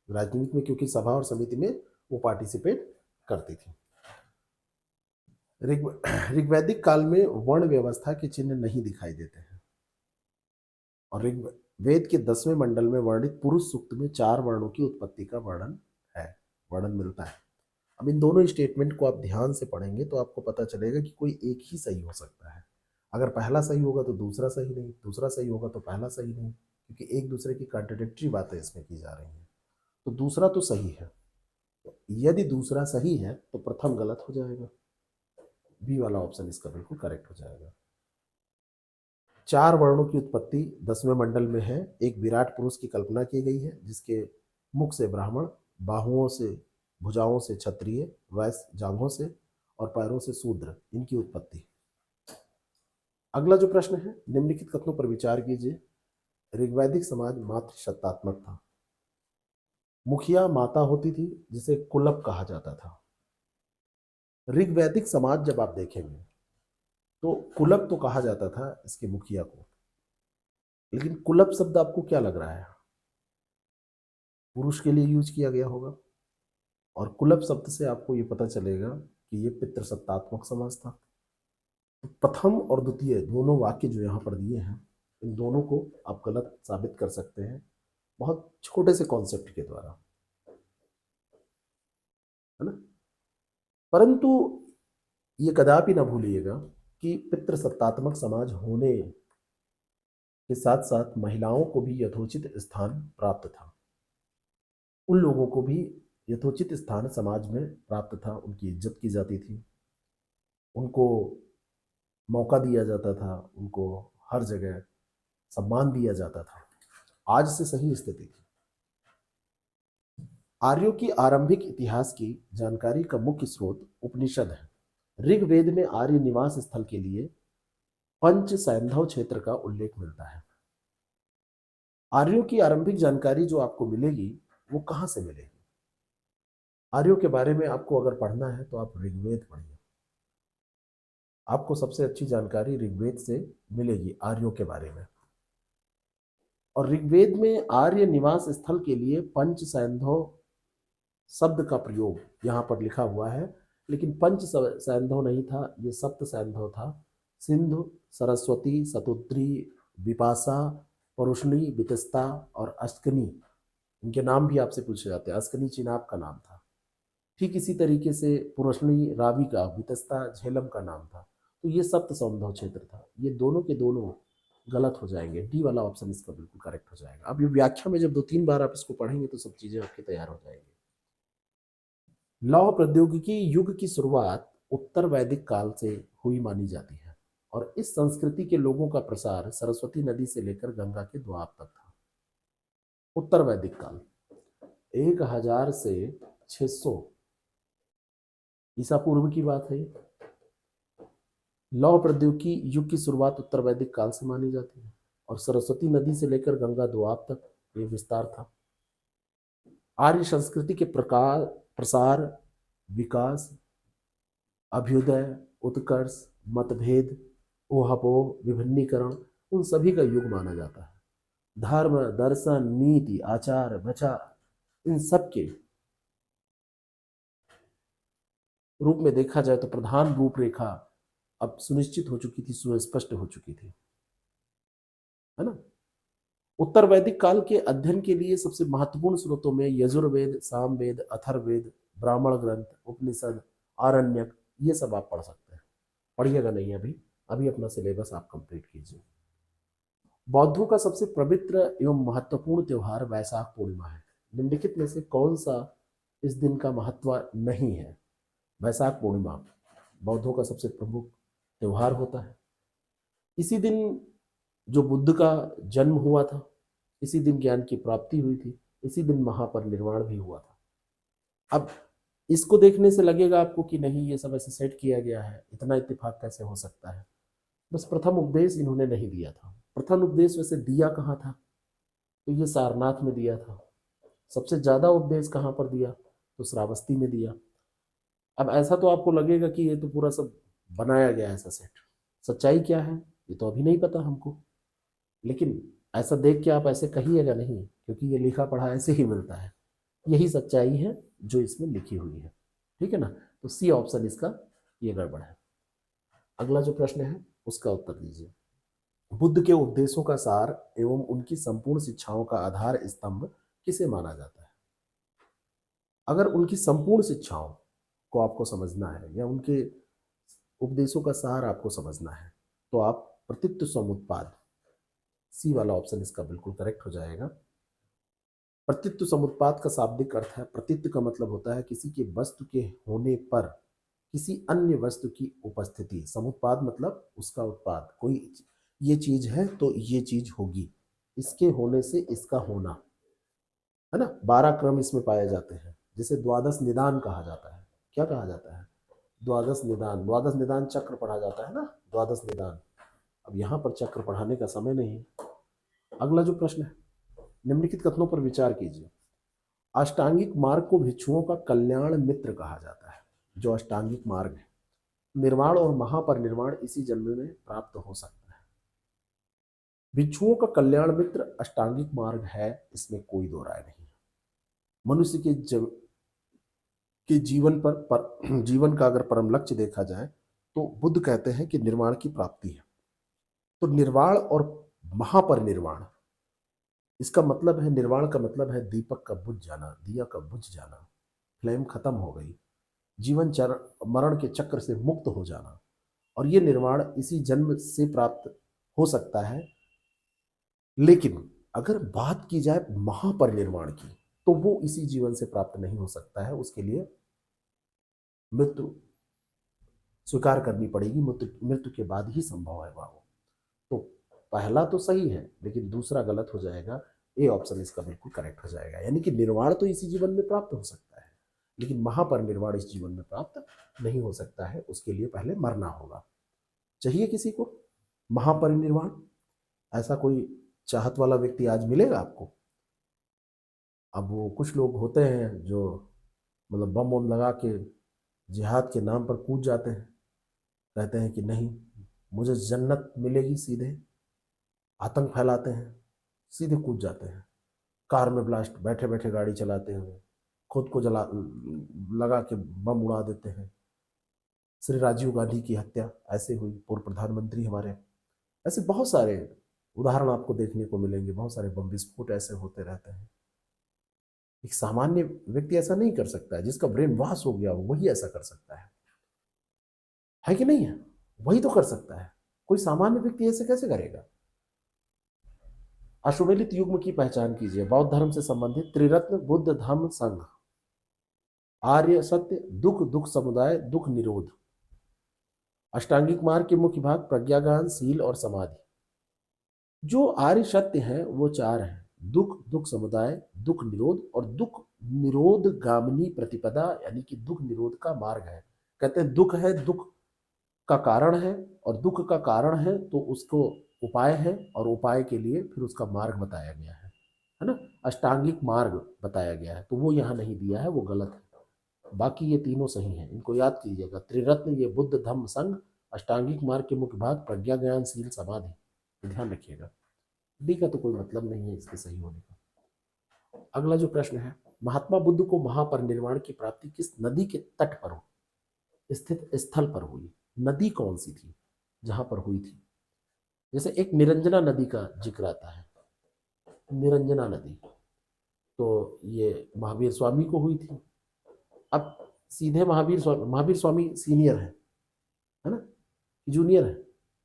राजनीति में क्योंकि सभा और समिति में वो पार्टिसिपेट करती थी। ऋग्वैदिक काल में वर्ण व्यवस्था के चिन्ह नहीं दिखाई देते हैं, और ऋग्वेद के 10वें मंडल में वर्णित पुरुष सूक्त में 4 वर्णों की उत्पत्ति का वर्णन मिलता है। अब इन दोनों स्टेटमेंट को आप ध्यान से पढ़ेंगे तो आपको पता चलेगा कि कोई एक ही सही हो सकता है। अगर पहला सही होगा तो दूसरा सही नहीं, दूसरा सही होगा तो पहला सही नहीं, क्योंकि एक दूसरे की कॉन्ट्रडिक्टरी बातें इसमें की जा रही हैं। तो दूसरा तो सही है। यदि दूसरा सही है तो प्रथम गलत हो जाएगा। बी वाला ऑप्शन इसका बिल्कुल करेक्ट हो जाएगा। 4 वर्णों की उत्पत्ति 10वें मंडल में है। एक विराट पुरुष की कल्पना की गई है जिसके मुख से ब्राह्मण, बाहुओं से, भुजाओं से क्षत्रिय, वैश्य, जांघों से और पैरों से शूद्र, इनकी उत्पत्ति। अगला जो प्रश्न है, निम्नलिखित कथनों पर विचार कीजिए। ऋग्वैदिक समाज मातृसत्तात्मक था। मुखिया माता होती थी जिसे कुलप कहा जाता था। ऋग्वैदिक समाज जब आप देखेंगे तो कुलप तो कहा जाता था इसके मुखिया को, लेकिन कुलप शब्द आपको क्या लग रहा है? पुरुष के लिए यूज किया गया होगा। और कुलप शब्द से आपको ये पता चलेगा कि ये पितृसत्तात्मक समाज था। तो प्रथम और द्वितीय दोनों वाक्य जो यहाँ पर दिए हैं, इन दोनों को आप गलत साबित कर सकते हैं बहुत छोटे से कॉन्सेप्ट के द्वारा, है ना। परंतु ये कदापि ना भूलिएगा कि पितृसत्तात्मक समाज होने के साथ साथ महिलाओं को भी यथोचित स्थान प्राप्त था। उन लोगों को भी यथोचित स्थान समाज में प्राप्त था, उनकी इज्जत की जाती थी, उनको मौका दिया जाता था, उनको हर जगह सम्मान दिया जाता था। आज से सही स्थिति थी। आर्यों की आरंभिक इतिहास की जानकारी का मुख्य स्रोत उपनिषद है। ऋग्वेद में आर्य निवास स्थल के लिए पंच सैंधव क्षेत्र का उल्लेख मिलता है। आर्यों की आरंभिक जानकारी जो आपको मिलेगी वो कहां से मिलेगी? आर्यों के बारे में आपको अगर पढ़ना है तो आप ऋग्वेद पढ़िए। आपको सबसे अच्छी जानकारी ऋग्वेद से मिलेगी आर्यों के बारे में। और ऋग्वेद में आर्य निवास स्थल के लिए पंच सैंधव शब्द का प्रयोग यहाँ पर लिखा हुआ है, लेकिन पंच सैंधव नहीं था, ये सप्त सैंधव था। सिंधु, सरस्वती, सतुत्री, विपाशा, परुष्णी, वितस्ता और अस्कनी, इनके नाम भी आपसे पूछे जाते हैं। अस्कनी चिनाब का नाम था। ठीक इसी तरीके से पुरुष्णी रावी का, वितस्ता झेलम का नाम था। तो ये सप्त सैंधव क्षेत्र था। ये दोनों के दोनों गलत हो जाएंगे। डी वाला ऑप्शन इसका बिल्कुल करेक्ट हो जाएगा। अब ये व्याख्या में जब 2-3 बार आप इसको पढ़ेंगे तो सब चीजें आपकी तैयार हो जाएंगी। लौह प्रौद्योगिकी युग की शुरुआत उत्तर वैदिक काल से हुई मानी जाती है, और इस संस्कृति के लोगों का प्रसार सरस्वती नदी से लेकर गंगा के द्वार तक था। उत्तर वैदिक काल 1000 से 600 ईसा पूर्व की बात है। लौह प्रौद्योगिकी युग की शुरुआत उत्तर वैदिक काल से मानी जाती है, और सरस्वती नदी से लेकर गंगा द्वार तक ये विस्तार था। आर्य संस्कृति के प्रसार, विकास, अभ्युदय उत्कर्ष, मतभेद, ऊहापोह, विभिन्नीकरण, उन सभी का युग माना जाता है। धर्म, दर्शन, नीति, आचार, विचार, इन सब के रूप में देखा जाए तो प्रधान रूपरेखा अब सुनिश्चित हो चुकी थी, सुस्पष्ट हो चुकी थी, है ना। उत्तर वैदिक काल के अध्ययन के लिए सबसे महत्वपूर्ण स्रोतों में यजुर्वेद, सामवेद, अथर्ववेद, ब्राह्मण ग्रंथ, उपनिषद, आरण्यक, ये सब आप पढ़ सकते हैं। पढ़िएगा नहीं अभी, अभी अपना सिलेबस आप कंप्लीट कीजिए। बौद्धों का सबसे पवित्र एवं महत्वपूर्ण त्योहार वैशाख पूर्णिमा है। निम्नलिखित में से कौन सा इस दिन का महत्व नहीं है? वैशाख पूर्णिमा बौद्धों का सबसे प्रमुख त्योहार होता है। इसी दिन जो बुद्ध का जन्म हुआ था, इसी दिन ज्ञान की प्राप्ति हुई थी, इसी दिन महापरिनिर्वाण भी हुआ था। अब इसको देखने से लगेगा आपको कि नहीं, ये सब ऐसे सेट किया गया है, इतना इत्तेफाक कैसे हो सकता है? बस प्रथम उपदेश इन्होंने नहीं दिया था। प्रथम उपदेश वैसे दिया कहाँ था? तो ये सारनाथ में दिया था। सबसे ज्यादा उपदेश कहाँ पर दिया? तो श्रावस्ती में दिया। अब ऐसा तो आपको लगेगा कि ये तो पूरा सब बनाया गया है ऐसा सेट। सच्चाई क्या है ये तो अभी नहीं पता हमको, लेकिन ऐसा देख के आप ऐसे कहिएगा नहीं, क्योंकि ये लिखा पढ़ा ऐसे ही मिलता है। यही सच्चाई है जो इसमें लिखी हुई है, ठीक है ना। तो सी ऑप्शन इसका ये गड़बड़ है। अगला जो प्रश्न है उसका उत्तर दीजिए। बुद्ध के उपदेशों का सार एवं उनकी संपूर्ण शिक्षाओं का आधार स्तंभ किसे माना जाता है? अगर उनकी संपूर्ण शिक्षाओं को आपको समझना है या उनके उपदेशों का सार आपको समझना है तो आप प्रतित्व समुत्पाद, सी वाला ऑप्शन इसका बिल्कुल करेक्ट हो जाएगा। प्रतित्व समुत्पाद का शाब्दिक अर्थ है, प्रतित्व का मतलब होता है किसी के वस्तु के होने पर किसी अन्य वस्तु की उपस्थिति। समुत्पाद मतलब उसका उत्पाद, कोई ये चीज है तो ये चीज होगी, इसके होने से इसका होना, है ना। 12 क्रम इसमें पाए जाते हैं, जिसे द्वादश निदान कहा जाता है। क्या कहा जाता है? द्वादश निदान। द्वादश निदान चक्र पढ़ा जाता है ना, द्वादश निदान। अब यहाँ पर चक्र पढ़ाने का समय नहीं है। अगला जो प्रश्न है, निम्नलिखित कथनों पर विचार कीजिए। अष्टांगिक मार्ग को भिक्षुओं का कल्याण मित्र कहा जाता है। जो अष्टांगिक मार्ग है, निर्वाण और महापरिनिर्वाण इसी जन्म में प्राप्त हो सकता है। भिक्षुओं का कल्याण मित्र अष्टांगिक मार्ग है, इसमें कोई दो राय नहीं है। मनुष्य के जीवन का अगर परम लक्ष्य देखा जाए तो बुद्ध कहते हैं कि निर्वाण की प्राप्ति है। तो निर्वाण और महापरिनिर्वाण, इसका मतलब है, निर्वाण का मतलब है दीपक का बुझ जाना, दिया का बुझ जाना, फ्लेम खत्म हो गई, जीवन मरण के चक्र से मुक्त हो जाना। और ये निर्वाण इसी जन्म से प्राप्त हो सकता है। लेकिन अगर बात की जाए महापरिनिर्वाण की तो वो इसी जीवन से प्राप्त नहीं हो सकता है, उसके लिए मृत्यु स्वीकार करनी पड़ेगी। मृत्यु के बाद ही संभव है वो। तो पहला तो सही है लेकिन दूसरा गलत हो जाएगा। ए ऑप्शन इसका बिल्कुल करेक्ट हो जाएगा। यानी कि निर्वाण तो इसी जीवन में प्राप्त हो सकता है, लेकिन महापरिनिर्वाण इस जीवन में प्राप्त नहीं हो सकता है, उसके लिए पहले मरना होगा। चाहिए किसी को महापरिनिर्वाण? ऐसा कोई चाहत वाला व्यक्ति आज मिलेगा आपको? अब वो कुछ लोग होते हैं जो मतलब बम बम लगा के जिहाद के नाम पर कूद जाते हैं, कहते हैं कि नहीं मुझे जन्नत मिलेगी, सीधे आतंक फैलाते हैं, सीधे कूद जाते हैं। कार में ब्लास्ट, बैठे बैठे गाड़ी चलाते हुए खुद को जला लगा के बम उड़ा देते हैं। श्री राजीव गांधी की हत्या ऐसे हुई, पूर्व प्रधानमंत्री हमारे। ऐसे बहुत सारे उदाहरण आपको देखने को मिलेंगे, बहुत सारे बम विस्फोट ऐसे होते रहते हैं। एक सामान्य व्यक्ति ऐसा नहीं कर सकता है, जिसका ब्रेन वॉश हो गया हो वही ऐसा कर सकता है कि नहीं है? वही तो कर सकता है, कोई सामान्य व्यक्ति ऐसे कैसे करेगा? अश्वमेधिक युग्म की पहचान कीजिए। बौद्ध धर्म से संबंधित त्रिरत्न बुद्ध धम्म संघ, आर्य सत्य, दुख दुख समुदाय, दुख निरोध। अष्टांगिक मार्ग के मुख्य भाग प्रज्ञाज्ञान, सील और समाधि। जो आर्य सत्य है वो चार है, दुख दुख समुदाय, दुख निरोध और दुख निरोध गामिनी प्रतिपदा, यानी कि दुख निरोध का मार्ग है। कहते हैं दुख है, दुख का कारण है, और दुख का कारण है तो उसको उपाय है, और उपाय के लिए फिर उसका मार्ग बताया गया है ना। अष्टांगिक मार्ग बताया गया है, तो वो यहाँ नहीं दिया है, वो गलत है। बाकी ये तीनों सही हैं, इनको याद कीजिएगा। त्रिरत्न ये बुद्ध धम्म संघ, अष्टांगिक मार्ग के मुख्य भाग, प्रज्ञा ज्ञान शील समाधि, ध्यान रखिएगा। डी का तो कोई मतलब नहीं है इसके सही होने का। अगला जो प्रश्न है, महात्मा बुद्ध को महापरिनिर्वाण की प्राप्ति किस नदी के तट पर स्थित स्थल पर हुई? नदी कौन सी थी जहां पर हुई थी? जैसे एक निरंजना नदी का जिक्र आता है, निरंजना नदी, तो ये महावीर स्वामी को हुई थी। अब सीधे महावीर स्वामी सीनियर है ना, जूनियर है?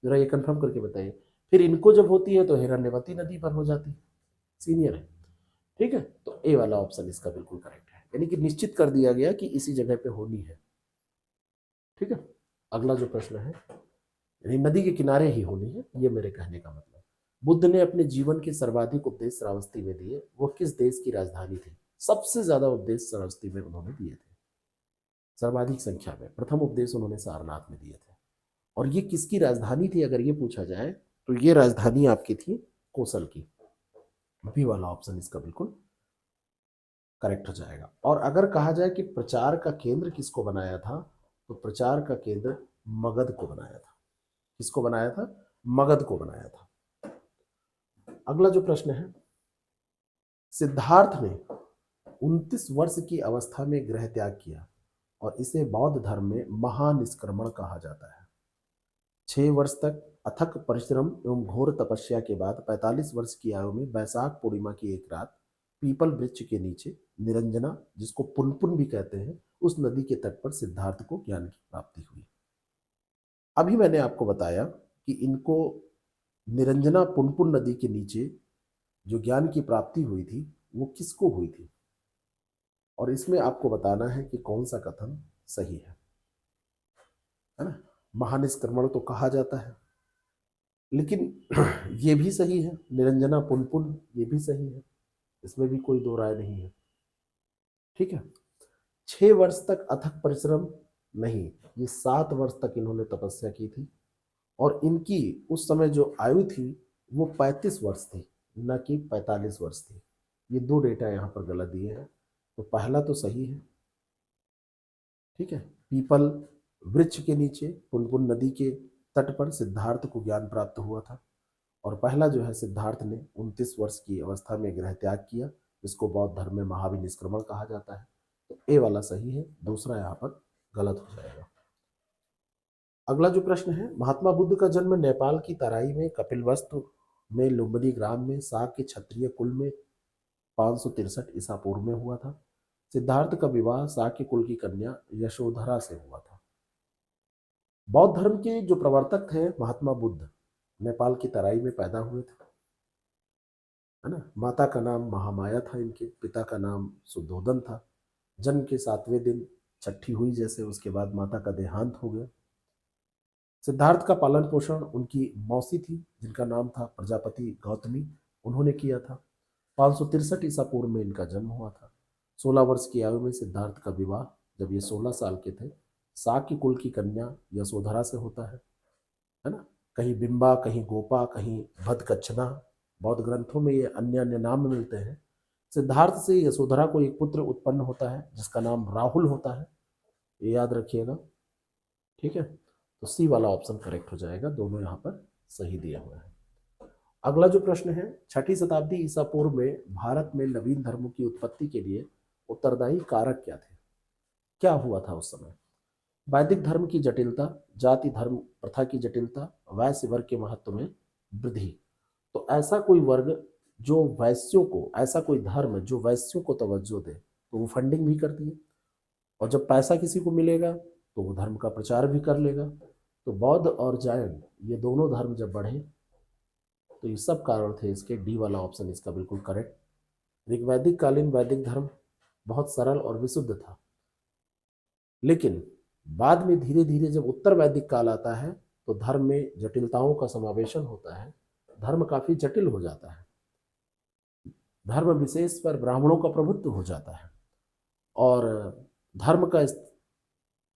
जरा ये कंफर्म करके बताइए। फिर इनको जब होती है तो हिरण्यवती नदी पर हो जाती है, सीनियर है। ठीक है, तो ए वाला ऑप्शन इसका बिल्कुल करेक्ट है, यानी कि निश्चित कर दिया गया कि इसी जगह पे होनी है। ठीक है, अगला जो प्रश्न है, यानी नदी के किनारे ही होनी है, ये मेरे कहने का मतलब। बुद्ध ने अपने जीवन के सर्वाधिक उपदेश श्रावस्ती में दिए, वो किस देश की राजधानी थे? सबसे ज्यादा उपदेश श्रावस्ती में उन्होंने दिए थे, सर्वाधिक संख्या में। प्रथम उपदेश उन्होंने सारनाथ में दिए थे। और ये किसकी राजधानी थी अगर ये पूछा जाए, तो ये राजधानी आपकी थी कोसल की। बी वाला ऑप्शन इसका बिल्कुल करेक्ट हो जाएगा। और अगर कहा जाए कि प्रचार का केंद्र किसको बनाया था, तो प्रचार का केंद्र मगध को बनाया था। किसको बनाया था? मगध को बनाया था। अगला जो प्रश्न है, सिद्धार्थ ने 29 वर्ष की अवस्था में गृह त्याग किया और इसे बौद्ध धर्म में महानिष्क्रमण कहा जाता है। 6 वर्ष तक अथक परिश्रम एवं घोर तपस्या के बाद 45 वर्ष की आयु में वैशाख पूर्णिमा की एक रात पीपल वृक्ष के नीचे निरंजना, जिसको पुनपुन भी कहते हैं, उस नदी के तट पर सिद्धार्थ को ज्ञान की प्राप्ति हुई। अभी मैंने आपको बताया कि इनको निरंजना पुनपुन नदी के नीचे जो ज्ञान की प्राप्ति हुई थी वो किसको हुई थी, और इसमें आपको बताना है कि कौन सा कथन सही है ना। महानिष्क्रमण तो कहा जाता है, लेकिन ये भी सही है, निरंजना पुनपुन ये भी सही है, इसमें भी कोई दो राय नहीं है। ठीक है, 6 वर्ष तक अथक परिश्रम नहीं, ये 7 वर्ष तक इन्होंने तपस्या की थी, और इनकी उस समय जो आयु थी वो 35 वर्ष थी, न कि 45 वर्ष थी। ये दो डेटा यहाँ पर गलत दिए हैं, तो पहला तो सही है। ठीक है, पीपल वृक्ष के नीचे पुनपुन नदी के तट पर सिद्धार्थ को ज्ञान प्राप्त हुआ था, और पहला जो है, सिद्धार्थ ने 29 वर्ष की अवस्था में गृह त्याग किया, जिसको बौद्ध धर्म में महाविनिष्क्रमण कहा जाता है। तो ए वाला सही है, दूसरा यहाँ पर गलत हो जाएगा। अगला जो प्रश्न है, महात्मा बुद्ध का जन्म नेपाल की तराई में कपिलवस्तु में लुम्बिनी ग्राम में साग के क्षत्रिय कुल में 563 ईसा पूर्व में हुआ था। सिद्धार्थ का विवाह साक्य कुल की कन्या यशोधरा से हुआ था। बौद्ध धर्म के जो प्रवर्तक थे महात्मा बुद्ध, नेपाल की तराई में पैदा हुए थे, है ना। माता का नाम महामाया था, इनके पिता का नाम सुद्धोदन था। जन्म के 7वें दिन छठी हुई जैसे, उसके बाद माता का देहांत हो गया। सिद्धार्थ का पालन पोषण उनकी मौसी थी, जिनका नाम था प्रजापति गौतमी, उन्होंने किया था। 563 ईसा पूर्व में इनका जन्म हुआ था। 16 वर्ष की आयु में सिद्धार्थ का विवाह, जब ये 16 साल के थे, साक्य कुल की कन्या यशोधरा से होता है ना। कहीं बिंबा, कहीं गोपा, कहीं भदकच्छना, बौद्ध ग्रंथों में ये अन्य अन्य नाम मिलते हैं। सिद्धार्थ से यशोधरा को एक पुत्र उत्पन्न होता है जिसका नाम राहुल होता है, ये याद रखिएगा। ठीक है, तो सी वाला ऑप्शन करेक्ट हो जाएगा, दोनों यहाँ पर सही दिए हुए हैं। अगला जो प्रश्न है, 6ठी शताब्दी ईसा पूर्व में भारत में नवीन धर्मों की उत्पत्ति के लिए उत्तरदायी कारक क्या थे? क्या हुआ था उस समय? वैदिक धर्म की जटिलता, जाति धर्म प्रथा की जटिलता, वैश्य वर्ग के महत्व में वृद्धि। तो ऐसा कोई वर्ग जो वैश्यों को, ऐसा कोई धर्म जो वैश्यों को तवज्जो दे, तो वो फंडिंग भी करती है, और जब पैसा किसी को मिलेगा तो वो धर्म का प्रचार भी कर लेगा। तो बौद्ध और जैन ये दोनों धर्म जब बढ़े, तो ये सब कारण थे इसके। डी वाला ऑप्शन इसका बिल्कुल करेक्ट। ऋग्वैदिक कालीन वैदिक धर्म बहुत सरल और विशुद्ध था, लेकिन बाद में धीरे धीरे जब उत्तर वैदिक काल आता है तो धर्म में जटिलताओं का समावेशन होता है, धर्म काफी जटिल हो जाता है, धर्म विशेष पर ब्राह्मणों का प्रभुत्व हो जाता है, और धर्म का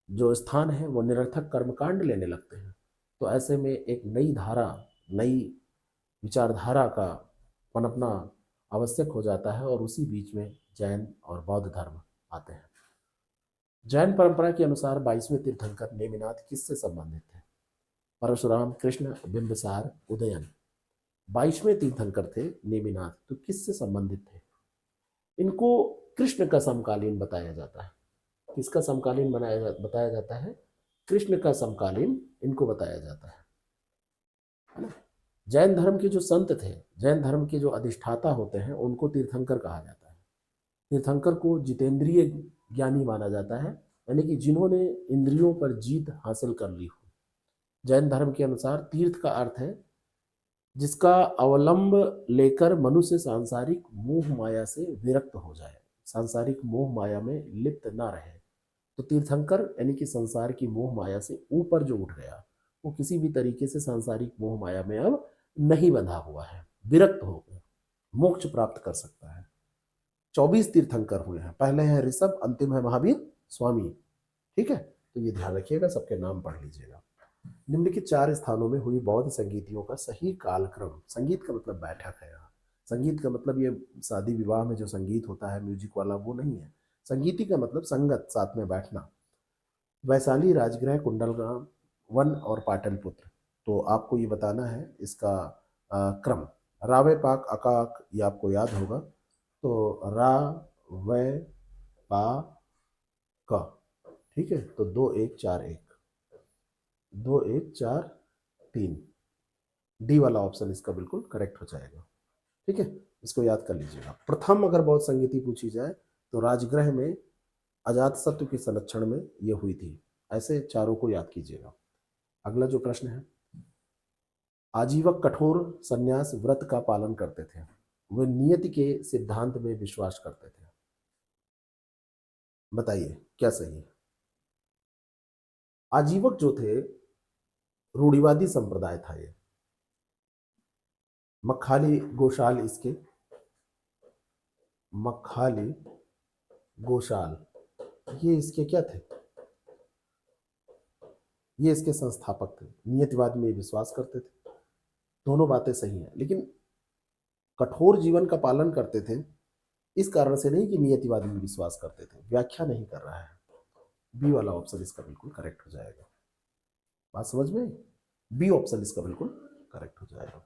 जो स्थान है वो निरर्थक कर्मकांड लेने लगते हैं। तो ऐसे में एक नई धारा, नई विचारधारा का पनपना आवश्यक हो जाता है, और उसी बीच में जैन और बौद्ध धर्म आते हैं। जैन परंपरा के अनुसार 22वें तीर्थंकर नेमिनाथ किससे संबंधित थे? परशुराम, कृष्ण, बिंबिसार, उदयन। 22वें तीर्थंकर थे नेमिनाथ, तो किससे संबंधित थे? इनको कृष्ण का समकालीन बताया जाता है। किसका समकालीन बताया जाता है? कृष्ण का समकालीन इनको बताया जाता है ना। जैन धर्म के जो संत थे, जैन धर्म के जो अधिष्ठाता होते हैं, उनको तीर्थंकर कहा जाता है। तीर्थंकर को जितेंद्रिय ज्ञानी माना जाता है, यानी कि जिन्होंने इंद्रियों पर जीत हासिल कर ली हो। जैन धर्म के अनुसार तीर्थ का अर्थ है जिसका अवलंब लेकर मनुष्य सांसारिक मोह माया से विरक्त हो जाए, सांसारिक मोह माया में लिप्त ना रहे। तो तीर्थंकर यानी कि संसार की मोह माया से ऊपर जो उठ गया, वो किसी भी तरीके से सांसारिक मोह माया में अब नहीं बंधा हुआ है, विरक्त हो गया, मोक्ष प्राप्त कर सकता है। 24 तीर्थंकर हुए हैं। पहले है ऋषभ, अंतिम है महावीर स्वामी। ठीक है, तो ये ध्यान रखिएगा, सबके नाम पढ़ लीजिएगा। निम्नलिखित 4 स्थानों में हुई बौद्ध संगीतियों का सही कालक्रम। संगीत का मतलब बैठक है यहाँ। संगीत का मतलब ये शादी विवाह में जो संगीत होता है म्यूजिक वाला, वो नहीं है। संगीति का मतलब संगत, साथ में बैठना। वैशाली, राजगृह, कुंडलगांव, वन और पाटलिपुत्र। तो आपको ये बताना है इसका क्रम। रावे पाक अकाक, ये आपको याद होगा। तो रा वे पा क, ठीक है। तो 2 1 4 1, 2 1 4 3, डी वाला ऑप्शन इसका बिल्कुल करेक्ट हो जाएगा। ठीक है, इसको याद कर लीजिएगा। प्रथम अगर बौद्ध संगीति पूछी जाए तो राजगृह में अजातशत्रु के संरक्षण में ये हुई थी। ऐसे चारों को याद कीजिएगा। अगला जो प्रश्न है, आजीवक कठोर संन्यास व्रत का पालन करते थे, वे नियति के सिद्धांत में विश्वास करते थे। बताइए क्या सही है? आजीवक जो थे रूढ़िवादी संप्रदाय था ये। मखाली गोशाल इसके, मखाली गोशाल ये इसके क्या थे? ये इसके संस्थापक थे। नियतिवाद में विश्वास करते थे। दोनों बातें सही हैं, लेकिन कठोर जीवन का पालन करते थे इस कारण से नहीं कि नियतिवाद में विश्वास करते थे। व्याख्या नहीं कर रहा है। बी वाला ऑप्शन इसका बिल्कुल करेक्ट हो जाएगा। बात समझ में? बी ऑप्शन इसका बिल्कुल करेक्ट हो जाएगा।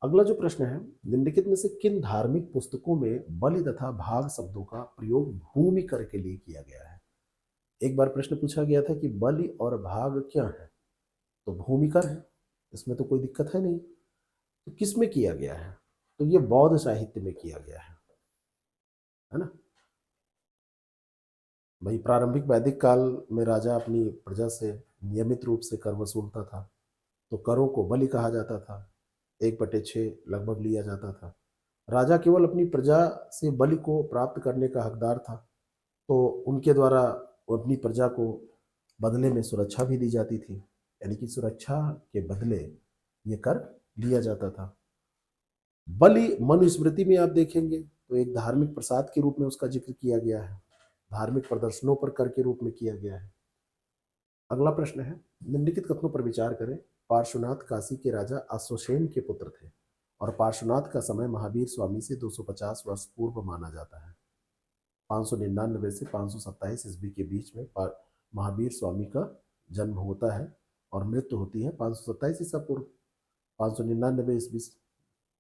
अगला जो प्रश्न है, निम्नलिखित में से किन धार्मिक पुस्तकों में बलि तथा भाग शब्दों का प्रयोग भूमि कर के लिए किया गया है? एक बार प्रश्न पूछा गया था कि बलि और भाग क्या है, तो भूमिकर है, इसमें तो कोई दिक्कत है नहीं। तो किस में किया गया है? तो ये बौद्ध साहित्य में किया गया है ना। भाई प्रारंभिक वैदिक काल में राजा अपनी प्रजा से नियमित रूप से कर वसूलता था, तो करों को बलि कहा जाता था। 1/6 लगभग लिया जाता था। राजा केवल अपनी प्रजा से बलि को प्राप्त करने का हकदार था, तो उनके द्वारा अपनी प्रजा को बदले में सुरक्षा भी दी जाती थी, यानी कि सुरक्षा के बदले ये कर लिया जाता था। बलि मनुस्मृति में आप देखेंगे तो एक धार्मिक प्रसाद के रूप में उसका जिक्र किया गया है। धार्मिक प्रदर्शनों पर कर के रूप में किया गया है। अगला प्रश्न है, निम्नलिखित कथनों पर विचार करें। पार्श्वनाथ काशी के राजा अश्वसेन के पुत्र थे और पार्श्वनाथ का समय महावीर स्वामी से 250 वर्ष पूर्व माना जाता है। 599 से 527 ईस्वी के बीच में महावीर स्वामी का जन्म होता है और मृत्यु होती है 527 ईसा पूर्व। 599 ईस्वी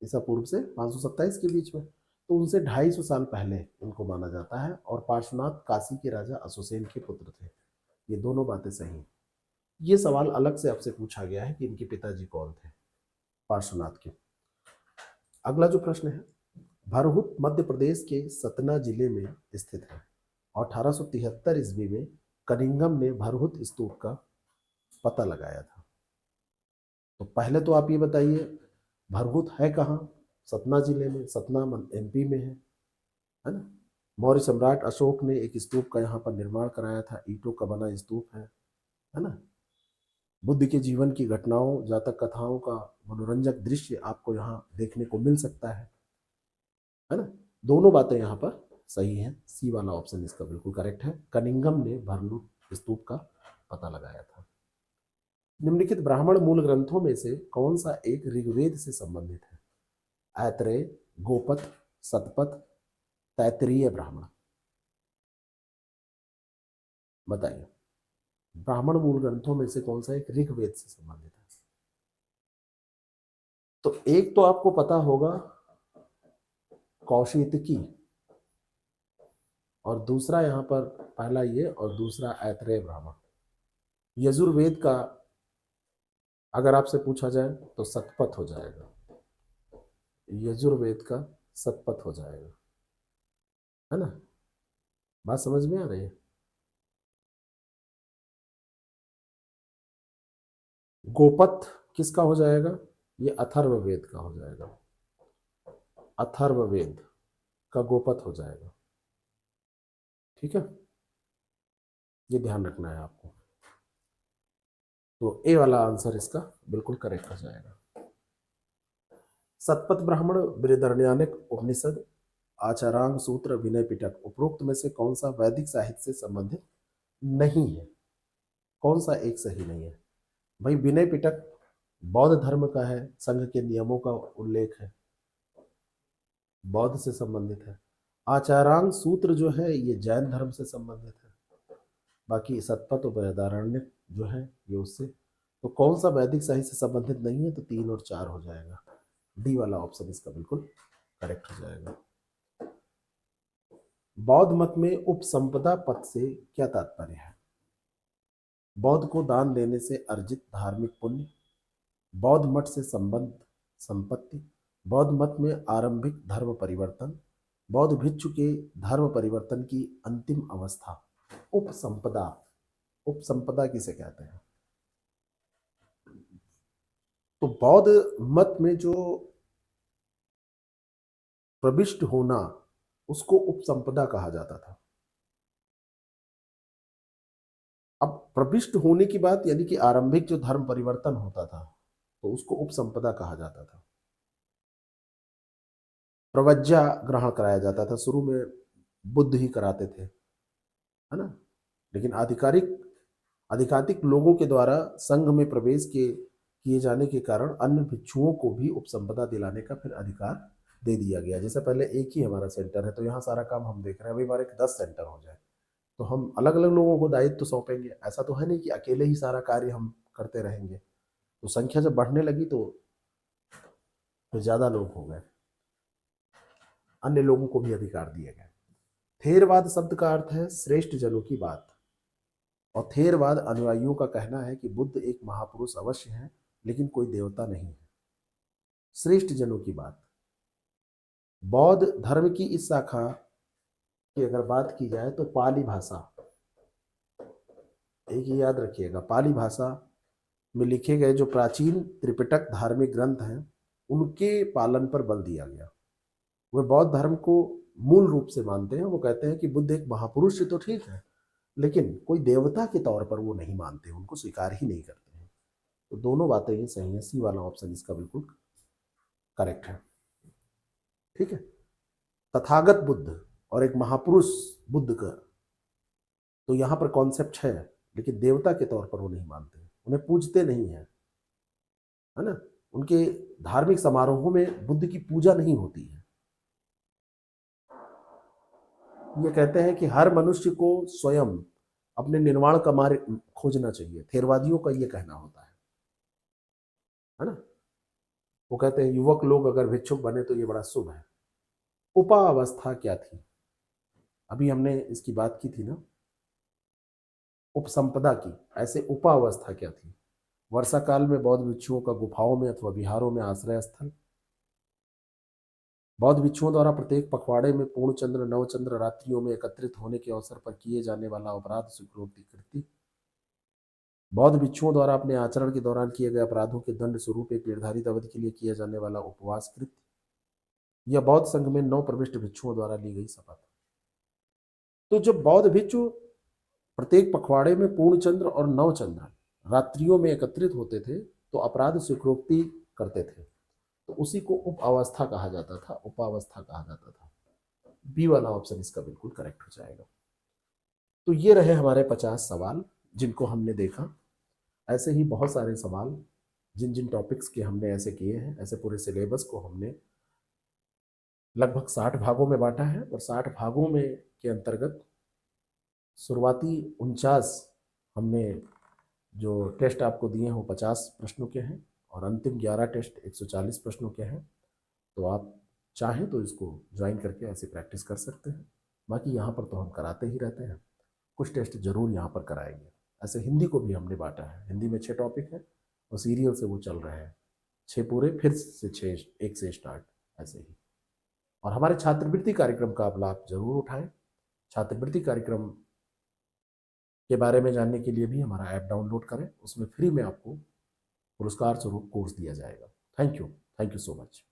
ईसा पूर्व से 527 के बीच में, तो उनसे 250 साल पहले इनको माना जाता है। और पार्श्वनाथ काशी के राजा अश्वसेन के पुत्र थे। ये दोनों बातें सही। ये सवाल अलग से आपसे पूछा गया है कि इनके पिताजी कौन थे पार्श्वनाथ के। अगला जो प्रश्न है, भरहुत मध्य प्रदेश के सतना जिले में स्थित है और 1873 ईस्वी में कनिंगम ने भरहुत स्तूप का पता लगाया था। तो पहले तो आप ये बताइए भरहुत है कहाँ? सतना जिले में, सतना एमपी में है ना। मौर्य सम्राट अशोक ने एक स्तूप का यहाँ पर निर्माण कराया था, ईंटों का बना स्तूप है ना। बुद्ध के जीवन की घटनाओं, जातक कथाओं का मनोरंजक दृश्य आपको यहाँ देखने को मिल सकता है ना। दोनों बातें यहाँ पर सही हैं। सी वाला ऑप्शन इसका बिल्कुल करेक्ट है। कनिंगम ने भरलूट स्तूप का पता लगाया था। निम्नलिखित ब्राह्मण मूल ग्रंथों में से कौन सा एक ऋग्वेद से संबंधित है? ऐत्रेय, गोपथ, शतपथ, तैत्तिरीय ब्राह्मण। बताइए, ब्राह्मण मूल ग्रंथों में से कौन सा एक ऋग्वेद से संबंधित है? तो एक तो आपको पता होगा कौशितकी, और दूसरा यहां पर पहला ये, और दूसरा ऐतरेय ब्राह्मण। यजुर्वेद का अगर आपसे पूछा जाए तो शतपथ हो जाएगा, यजुर्वेद का शतपथ हो जाएगा, है ना? बात समझ में आ रही है? गोपथ किसका हो जाएगा? ये अथर्ववेद का हो जाएगा, अथर्ववेद का गोपथ हो जाएगा। ठीक है, ये ध्यान रखना है आपको। तो ए वाला आंसर इसका बिल्कुल करेक्ट हो जाएगा। सतपथ ब्राह्मण, बृहदारण्यक उपनिषद, आचारांग सूत्र, विनय पिटक, उपरोक्त में से कौन सा वैदिक साहित्य से संबंधित नहीं है? कौन सा एक सही नहीं है? भाई विनय पिटक बौद्ध धर्म का है, संघ के नियमों का उल्लेख है, बौद्ध से संबंधित है। आचारांग सूत्र जो है ये जैन धर्म से संबंधित है। बाकी सतपथ और बृहदारण्यक जो है ये उससे। तो कौन सा वैदिक साहित्य से संबंधित नहीं है? तो 3 और 4 हो जाएगा, डी वाला ऑप्शन इसका बिल्कुल करेक्ट हो जाएगा। बौद्ध मत में उपसंपदा पद से क्या तात्पर्य है? बौद्ध को दान देने से अर्जित धार्मिक पुण्य, बौद्ध मठ से संबंध संपत्ति, बौद्ध मत में आरंभिक धर्म परिवर्तन, बौद्ध भिक्षु के धर्म परिवर्तन की अंतिम अवस्था। उपसंपदा, उपसंपदा किसे कहते हैं? तो बौद्ध मत में जो प्रविष्ट होना उसको उपसंपदा कहा जाता था। अब प्रविष्ट होने की बात यानी कि आरंभिक जो धर्म परिवर्तन होता था तो उसको उपसंपदा कहा जाता था। प्रवज्ञा ग्रहण कराया जाता था, शुरू में बुद्ध ही कराते थे, है ना? लेकिन आधिकारिक लोगों के द्वारा संघ में प्रवेश के किए जाने के कारण अन्य भिक्षुओं को भी उपसंपदा दिलाने का फिर अधिकार दे दिया गया। जैसे पहले एक ही हमारा सेंटर है तो यहाँ सारा काम हम देख रहे हैं, अभी हमारे 10 सेंटर हो जाए तो हम अलग अलग लोगों को दायित्व तो सौंपेंगे। ऐसा तो है नहीं कि अकेले ही सारा कार्य हम करते रहेंगे। तो संख्या जब बढ़ने लगी तो फिर ज्यादा लोग हो गए, अन्य लोगों को भी अधिकार दिए गए। थेरवाद शब्द का अर्थ है श्रेष्ठ जनों की बात, और थेरवाद अनुयायियों का कहना है कि बुद्ध एक महापुरुष अवश्य है लेकिन कोई देवता नहीं है। श्रेष्ठ जनों की बात, बौद्ध धर्म की इस शाखा की अगर बात की जाए तो पाली भाषा, एक ही याद रखिएगा, पाली भाषा में लिखे गए जो प्राचीन त्रिपिटक धार्मिक ग्रंथ हैं उनके पालन पर बल दिया गया। वे बौद्ध धर्म को मूल रूप से मानते हैं। वो कहते हैं कि बुद्ध एक महापुरुष तो ठीक है लेकिन कोई देवता के तौर पर वो नहीं मानते, उनको स्वीकार ही नहीं करते हैं। तो दोनों बातें ही सही है, सी वाला ऑप्शन इसका बिल्कुल करेक्ट है। ठीक है, तथागत बुद्ध और एक महापुरुष बुद्ध का तो यहाँ पर कॉन्सेप्ट है, लेकिन देवता के तौर पर वो नहीं मानते, उन्हें पूजते नहीं है, है ना? उनके धार्मिक समारोहों में बुद्ध की पूजा नहीं होती है। ये कहते हैं कि हर मनुष्य को स्वयं अपने निर्वाण का मार्ग खोजना चाहिए, थेरवादियों का ये कहना होता है ना? वो कहते हैं युवक लोग अगर भिक्षुक बने तो ये बड़ा शुभ है। उपावस्था क्या थी? अभी हमने इसकी बात की थी ना, उपसंपदा की। ऐसे उपावस्था क्या थी? वर्षा काल में बौद्ध भिक्षुओं का गुफाओं में अथवा विहारों में आश्रय स्थल, बौद्ध भिक्षुओं द्वारा प्रत्येक पखवाड़े में पूर्णचंद्र नवचंद्र रात्रियों में एकत्रित होने के अवसर पर किए जाने वाला अपराध स्वीकृति कृति, बौद्ध भिक्षुओं द्वारा अपने आचरण के दौरान किए गए अपराधों के दंड स्वरूप एक निर्धारित अवधि के लिए किया जाने वाला उपवास कृत्य, या बौद्ध संघ में 9 प्रविष्ट भिक्षुओं द्वारा ली गई शपथ। तो जब बौद्ध भिक्षु प्रत्येक पखवाड़े में पूर्णचंद्र और नवचंद्र रात्रियों में एकत्रित होते थे तो अपराध स्वीकृति करते थे, तो उसी को उप अवस्था कहा जाता था, उपावस्था कहा जाता था। बी वाला ऑप्शन इसका बिल्कुल करेक्ट हो जाएगा। तो ये रहे हमारे 50 सवाल जिनको हमने देखा। ऐसे ही बहुत सारे सवाल जिन जिन टॉपिक्स के हमने ऐसे किए हैं, ऐसे पूरे सिलेबस को हमने लगभग 60 भागों में बांटा है, और 60 भागों में के अंतर्गत शुरुआती 49 हमने जो टेस्ट आपको दिए हैं वो 50 प्रश्नों के हैं और अंतिम 11 टेस्ट 140 प्रश्नों के हैं। तो आप चाहें तो इसको ज्वाइन करके ऐसे प्रैक्टिस कर सकते हैं। बाकी यहाँ पर तो हम कराते ही रहते हैं, कुछ टेस्ट जरूर यहाँ पर कराएंगे। ऐसे हिंदी को भी हमने बांटा है, हिंदी में 6 टॉपिक है और सीरियल से वो चल रहे हैं 6 पूरे, फिर से 6 एक से स्टार्ट ऐसे ही। और हमारे छात्रवृत्ति कार्यक्रम का आप लाभ जरूर उठाएं। छात्रवृत्ति कार्यक्रम के बारे में जानने के लिए भी हमारा ऐप डाउनलोड करें, उसमें फ्री में आपको पुरस्कार स्वरूप कोर्स दिया जाएगा। Thank you so much.